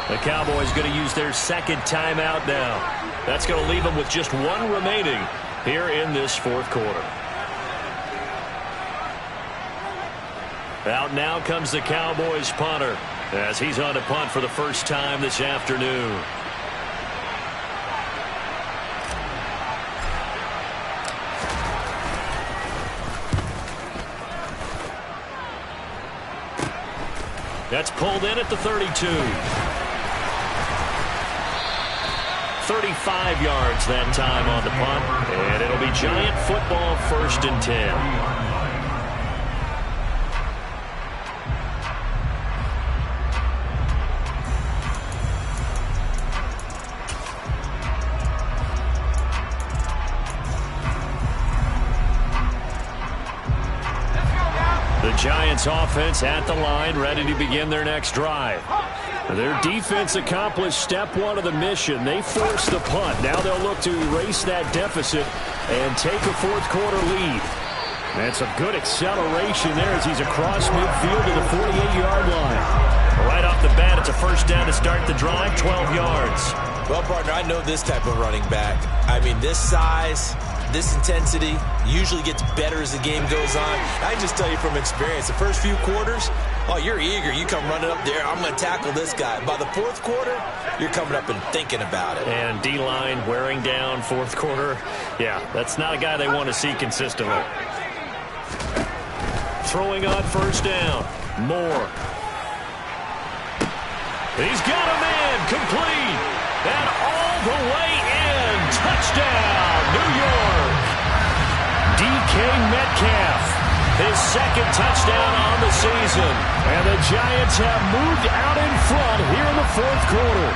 The Cowboys going to use their 2nd timeout now. That's going to leave them with just 1 remaining here in this 4th quarter. Out now comes the Cowboys punter as he's on to punt for the first time this afternoon. That's pulled in at the 32. 35 yards that time on the punt, and it'll be Giant football, 1st and 10. The Giants offense at the line, ready to begin their next drive. Their defense accomplished step 1 of the mission. They forced the punt. Now they'll look to erase that deficit and take a 4th quarter lead. And some good acceleration there as he's across midfield to the 48-yard line. Right off the bat, it's a 1st down to start the drive, 12 yards. Well, partner, I know this type of running back. I mean, this size, this intensity usually gets better as the game goes on. I can just tell you from experience, the first few quarters, oh, you're eager. You come running up there, I'm going to tackle this guy. By the 4th quarter, you're coming up and thinking about it. And D-line wearing down 4th quarter. Yeah, that's not a guy they want to see consistently. Throwing on 1st down. Moore. He's got a man complete. And all the way in. Touchdown, New York. DK Metcalf. His 2nd touchdown on the season. And the Giants have moved out in front here in the 4th quarter.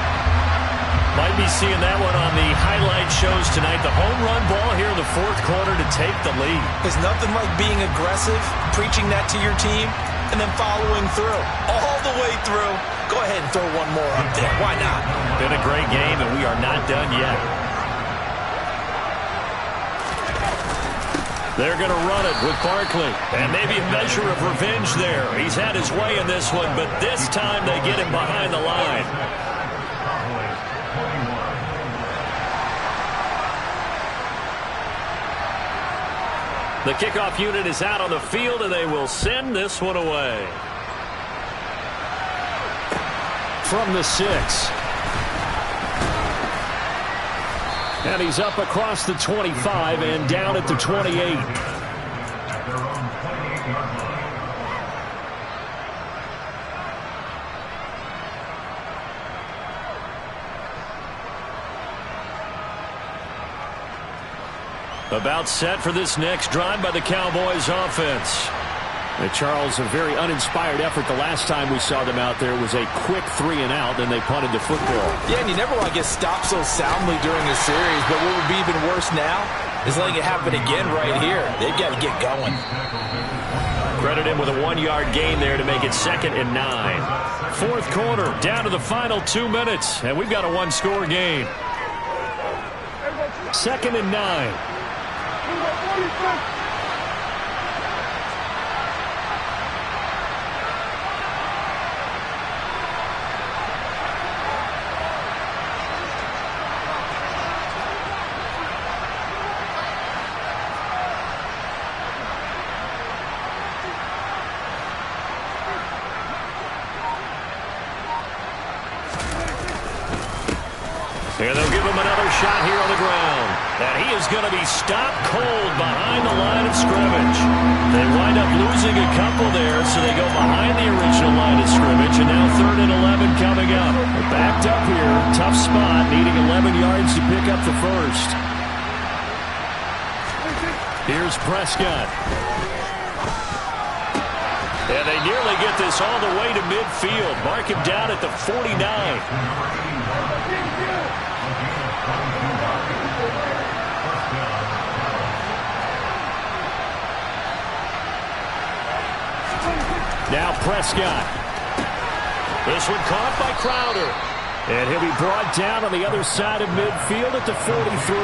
Might be seeing that one on the highlight shows tonight. The home run ball here in the 4th quarter to take the lead. There's nothing like being aggressive, preaching that to your team, and then following through. All the way through. Go ahead and throw one more up there. Why not? Been a great game, and we are not done yet. They're going to run it with Barkley. And maybe a measure of revenge there. He's had his way in this one, but this time they get him behind the line. The kickoff unit is out on the field, and they will send this one away. From the 6. And he's up across the 25 and down at the 28. About set for this next drive by the Cowboys offense. Charles, a very uninspired effort the last time we saw them out there was a quick 3-and-out, then they punted the football. Yeah, and you never want to get stopped so soundly during a series, but what would be even worse now, is letting it happen again right here. They've got to get going. Credit him with a 1-yard gain there to make it 2nd and 9. Fourth quarter, down to the final 2 minutes, and we've got a 1-score game. 2nd and 9. And they'll give him another shot here on the ground. And he is going to be stopped cold behind the line of scrimmage. They wind up losing a couple there, so they go behind the original line of scrimmage. And now 3rd and 11 coming up. They're backed up here. Tough spot, needing 11 yards to pick up the first. Here's Prescott. And they nearly get this all the way to midfield. Mark him down at the 49. Now Prescott. This one caught by Crowder. And he'll be brought down on the other side of midfield at the 43.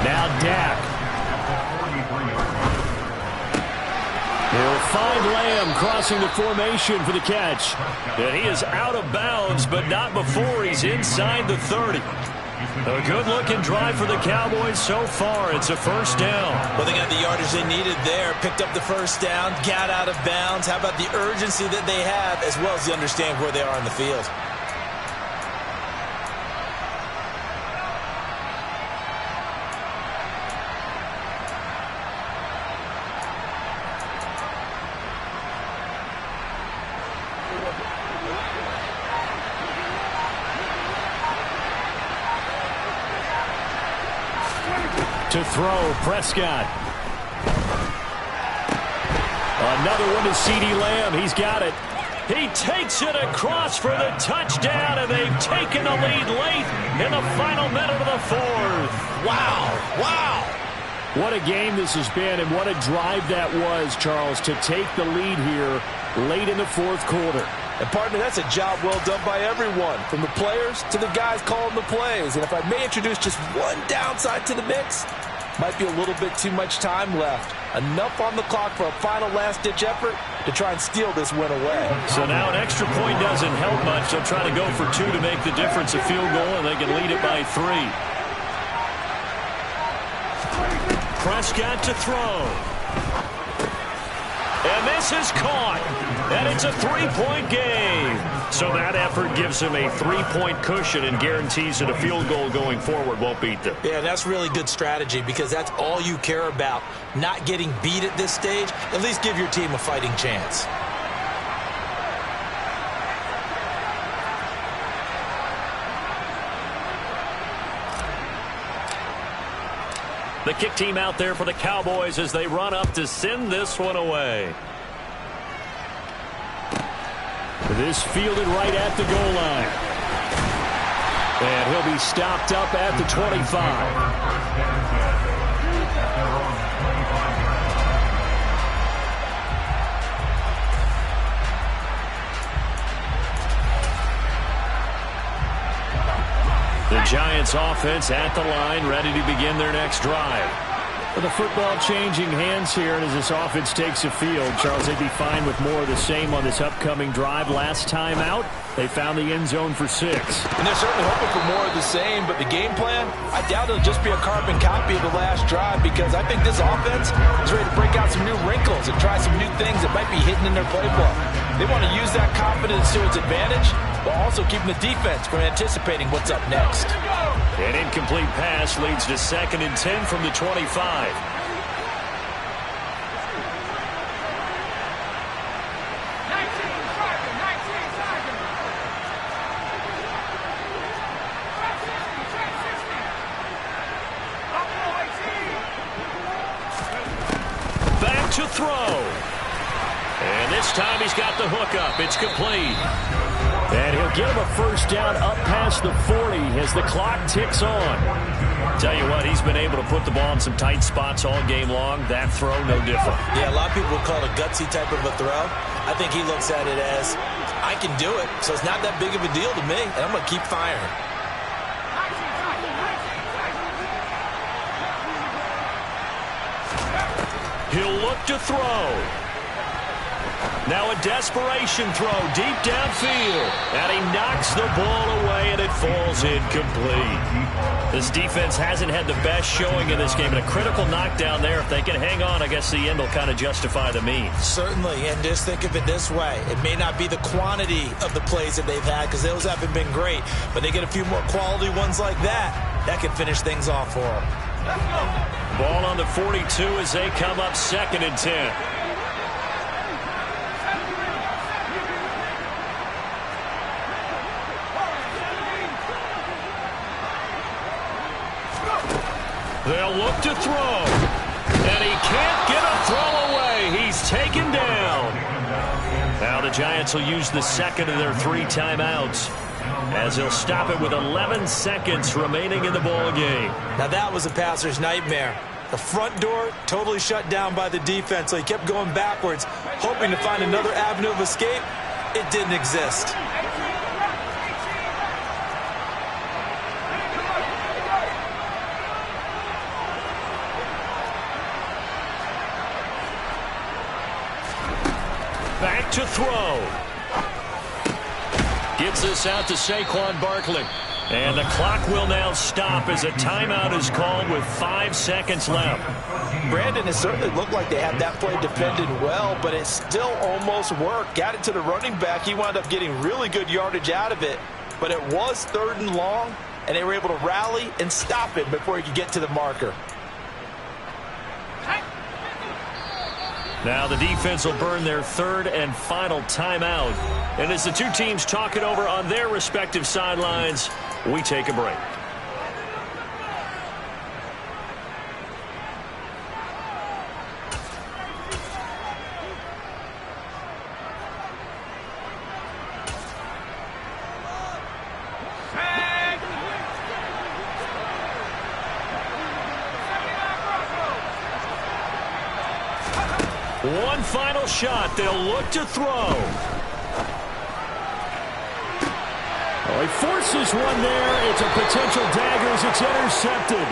Now Dak. He'll find Lamb crossing the formation for the catch. And he is out of bounds, but not before he's inside the 30. A good-looking drive for the Cowboys so far. It's a first down. Well, they got the yardage they needed there. Picked up the first down, got out of bounds. How about the urgency that they have, as well as they understand where they are on the field? To throw, Prescott. Another one to CeeDee Lamb. He's got it. He takes it across for the touchdown, and they've taken the lead late in the final minute of the 4th. Wow. Wow. What a game this has been, and what a drive that was, Charles, to take the lead here late in the 4th quarter. And, partner, that's a job well done by everyone, from the players to the guys calling the plays. And if I may introduce just one downside to the mix, might be a little bit too much time left. Enough on the clock for a final last-ditch effort to try and steal this win away. So now an extra point doesn't help much. They'll try to go for 2 to make the difference a field goal, and they can lead it by 3. Prescott to throw. And this is caught. And it's a 3-point game. So that effort gives him a 3-point cushion and guarantees that a field goal going forward won't beat them. Yeah, that's really good strategy because that's all you care about. Not getting beat at this stage. At least give your team a fighting chance. The kick team out there for the Cowboys as they run up to send this one away. This fielded right at the goal line. And he'll be stopped up at the 25. The Giants offense at the line, ready to begin their next drive. With the football changing hands here, and as this offense takes the field, Charles, they'd be fine with more of the same on this upcoming drive. Last time out, they found the end zone for 6. And they're certainly hoping for more of the same, but the game plan, I doubt it'll just be a carbon copy of the last drive because I think this offense is ready to break out some new wrinkles and try some new things that might be hidden in their playbook. They want to use that confidence to its advantage, while also keeping the defense from anticipating what's up next. An incomplete pass leads to 2nd and 10 from the 25. Back to throw. And This time he's got the hook up. It's complete. And he'll get him a first down up past the 40 as the clock ticks on. Tell you what, he's been able to put the ball in some tight spots all game long. That throw, no different. Yeah, a lot of people would call it a gutsy type of a throw. I think he looks at it as, I can do it, so it's not that big of a deal to me, and I'm going to keep firing. He'll look to throw. Now a desperation throw deep downfield. And he knocks the ball away, and it falls incomplete. This defense hasn't had the best showing in this game. And a critical knockdown there. If they can hang on, I guess the end will kind of justify the means. Certainly, and just think of it this way. It may not be the quantity of the plays that they've had because those haven't been great. But they get a few more quality ones like that. That can finish things off for them. Ball on the 42 as they come up 2nd and 10. They'll look to throw. And he can't get a throw away. He's taken down. Now the Giants will use the second of their 3 timeouts, as he'll stop it with 11 seconds remaining in the ball game. Now that was a passer's nightmare. The front door totally shut down by the defense, so he kept going backwards, hoping to find another avenue of escape. It didn't exist. Back to throw. Gets this out to Saquon Barkley. And the clock will now stop as a timeout is called with 5 seconds left. Brandon, it certainly looked like they had that play defended well, but it still almost worked. Got it to the running back. He wound up getting really good yardage out of it. But it was 3rd and long, and they were able to rally and stop it before he could get to the marker. Now the defense will burn their 3rd and final timeout. And as the two teams talk it over on their respective sidelines, we take a break. One final shot. They'll look to throw. Oh, he forces one there. It's a potential dagger as it's intercepted.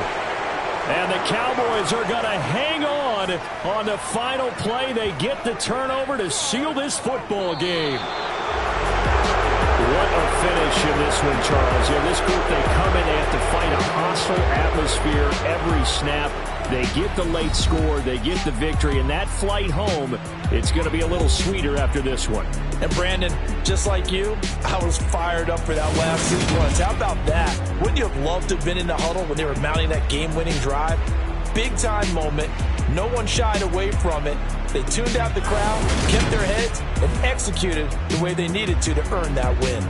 And the Cowboys are going to hang on the final play. They get the turnover to seal this football game. What a finish in this one, Charles. You know, this group, they come in, they have to fight a hostile atmosphere every snap. They get the late score, they get the victory, and that flight home, it's going to be a little sweeter after this one. And Brandon, just like you, I was fired up for that last sequence. How about that? Wouldn't you have loved to have been in the huddle when they were mounting that game-winning drive? Big-time moment. No one shied away from it. They tuned out the crowd, kept their heads, and executed the way they needed to earn that win.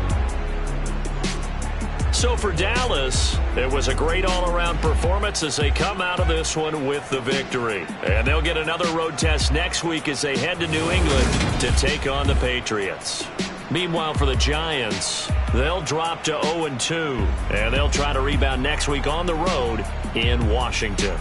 So for Dallas, it was a great all-around performance as they come out of this one with the victory. And they'll get another road test next week as they head to New England to take on the Patriots. Meanwhile, for the Giants, they'll drop to 0-2, and they'll try to rebound next week on the road in Washington.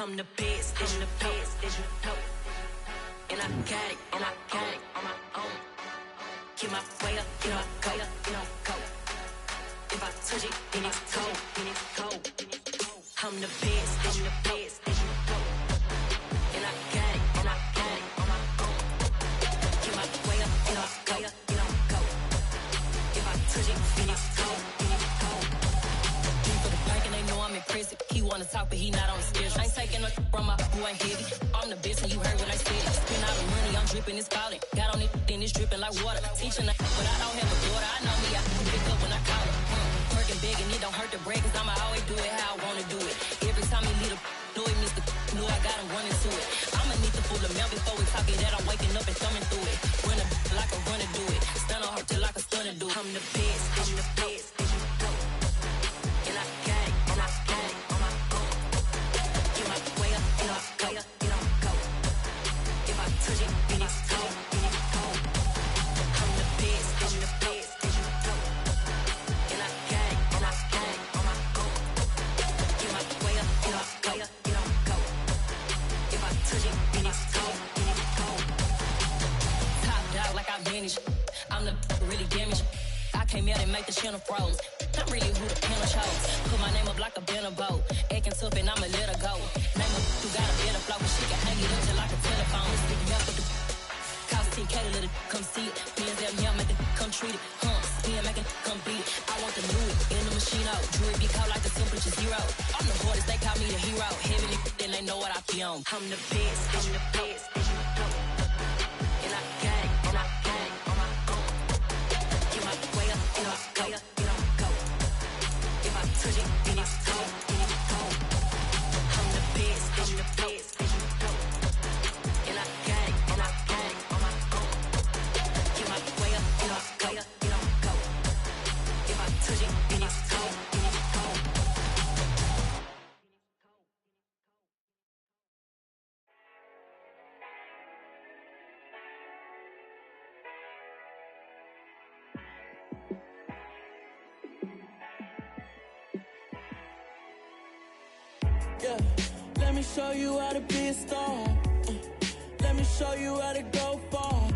I'm the best, I'm the best, as you know. And I got it, and I got it on my own. Get my way up, get my go, go. If I touch it, then it's cold, then it's cold. I'm the best, as you know. And I got it, and I got it on my own. Get my way up, get my go. If I touch it, then it's cold, then it's cold. For the bank and they know I'm in prison. He wanna talk, but he not on the schedule. I ain't taking no from my who ain't heavy. I'm the best, and you heard what I said. Spend all the money, I'm dripping, it's falling. Got on it, then it's dripping like water. Teaching, but I don't have a daughter. I know me, I can pick up when I call it. Working big, and it don't hurt to break, cause I'ma always do it how I wanna do it. Every time he lead a do it, Mr. Knew I got him running to it. I'ma need to pull the mail before we talk it that I'm waking up and thumbing through it. Run a like a runner do it. Stun on her till like a stunner do it. I'm the best, as you know. And I got it, and I got it on my own. Get my way up, and I go. If I touch it, then it's cold, then it's cold. I'm the best, as you know. And I got it, and I got it on my own. Get my way up, and I go. If I touch it, then it's cold, then it's cold. Top dog like I manage. I'm the really damaged. I came out and make the channel froze. I'm really who the panel chose. Put my name up like a banner boat. Acting tough and I'ma let her go. Name her who got a better flow, but she can hang it up just like a telephone. Stick up with the cost 10K to let it come see it. Me and them here make it come treat it. Spin make it come beat it. I want the new it in the machine out. Jewelry be called like the temperature zero. I'm the hardest, they call me the hero. Heaven then they know what I be on. I'm the best, I'm the best, as you know. And I got it, and I got it on my own. Get my way up, and I go. If I touch it, then it's cold, then it's cold. I'm the best, as you know. And I got it, and I got it on my own. Get my way up, and I go. If I touch it, then it's cold, then it's cold. Yeah, let me show you how to be a star. Let me show you how to go far.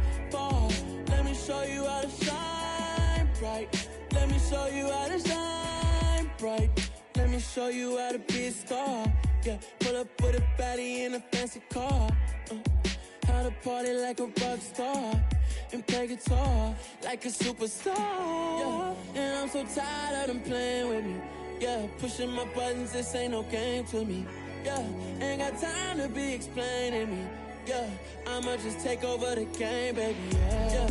Let me show you how to shine bright. Let me show you how to shine bright. Let me show you how to be a star. Yeah, pull up with a baddie in a fancy car. How to party like a rock star and play guitar like a superstar. Yeah, and I'm so tired of them playing with me. Yeah, pushing my buttons, this ain't no game to me. Yeah, ain't got time to be explaining me. Yeah, I'ma just take over the game, baby. Yeah,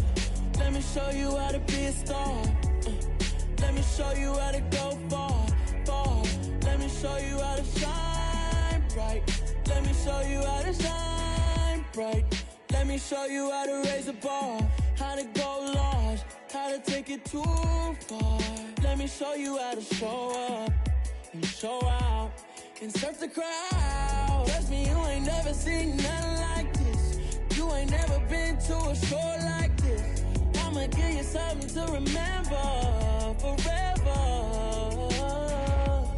let me show you how to be a star. Let me show you how to go far. Let me show you how to shine bright. Let me show you how to shine bright. Let me show you how to raise a bar, how to go large, how to take it too far. Let me show you how to show up and show out and surf the crowd. Trust me, you ain't never seen nothing like this. You ain't never been to a show like this. I'ma give you something to remember forever.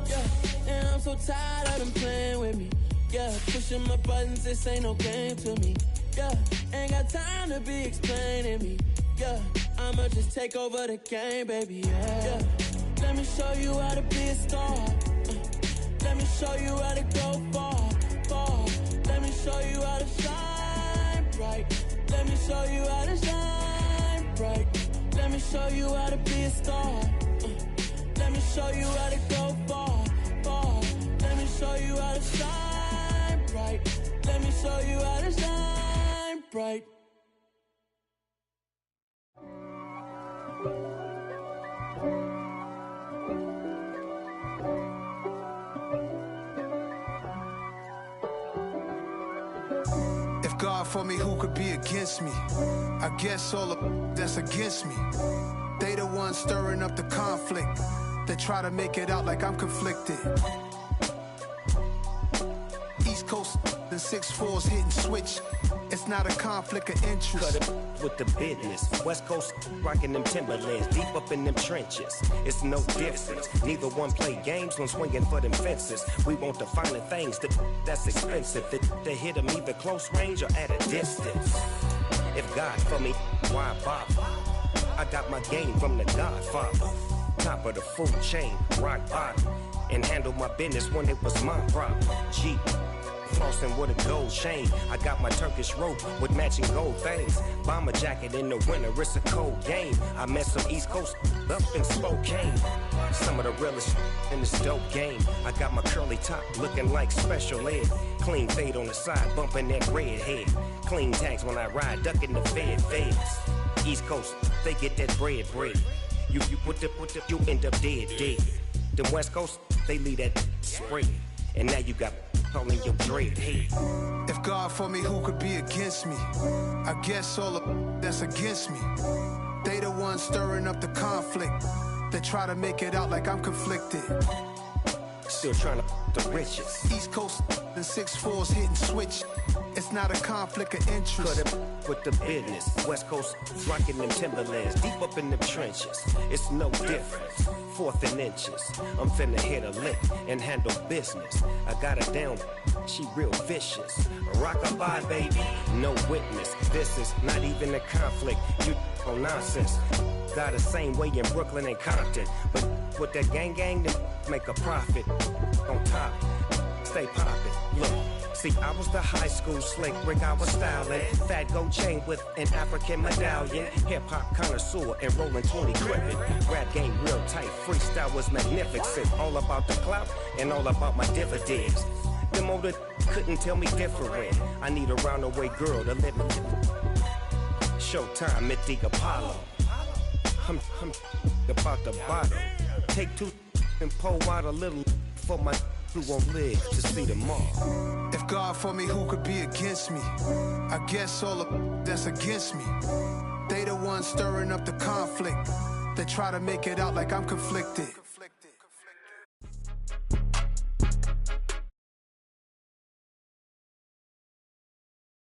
Yeah, and I'm so tired of them playing with me. Yeah, pushing my buttons, this ain't no game to me. Yeah, ain't got time to be explaining me. Yeah, I'ma just take over the game, baby. Yeah, let me show you how to be a star. Let me show you how to go far. Let me show you how to shine bright. Let me show you how to shine bright. Let me show you how to be a star. Let me show you how to go far. Let me show you how to shine bright. Let me show you how to shine bright. If God for me, who could be against me? I guess all the that's against me. They the ones stirring up the conflict. They try to make it out like I'm conflicted. East Coast, the 6'4's hitting switch. It's not a conflict of interest. Cut it with the business. West Coast rocking them Timberlands, deep up in them trenches. It's no difference. Neither one play games when swinging for them fences. We want the finer things that's expensive. They hit them either close range or at a distance. If God for me, why bother? I got my game from the Godfather. Top of the food chain, rock bottom. And handle my business when it was my problem. Jeep. Flossing with a gold chain. I got my Turkish rope with matching gold things. Bomber jacket in the winter, it's a cold game. I met some East Coast up in Spokane. Some of the realest in this dope game. I got my curly top looking like special ed. Clean fade on the side, bumping that red head. Clean tags when I ride, ducking the feds. East Coast, they get that bread. You you end up dead. The West Coast, they leave that spray. And now you got all in your dread head. If God for me, who could be against me? I guess all that's against me. They the ones stirring up the conflict. They try to make it out like I'm conflicted. Still trying to the riches. East Coast and 6'4s hitting switch. It's not a conflict of interest. Cut it with the business. West Coast rocking them Timberlands, deep up in them trenches. It's no difference. 4th and inches. I'm finna hit a lick and handle business. I got her down, she real vicious. Rockabye, baby, no witness. This is not even a conflict. You on nonsense. Got the same way in Brooklyn and Compton, but with that gang, then make a profit. On top, stay poppin'. Look. See, I was the high school slick Rick, I was styling. Fat gold chain with an African medallion. Hip-hop connoisseur and rolling 20 gripping. Rap game real tight, freestyle was magnificent. All about the clout and all about my dividends. Them older couldn't tell me different. I need a roundaway girl to let me. Showtime at the Apollo. I'm about the bottom. Take 2 and pull out a little for my who won't live to see tomorrow. If God for me, who could be against me? I guess all that's against me. They the ones stirring up the conflict. They try to make it out like I'm conflicted.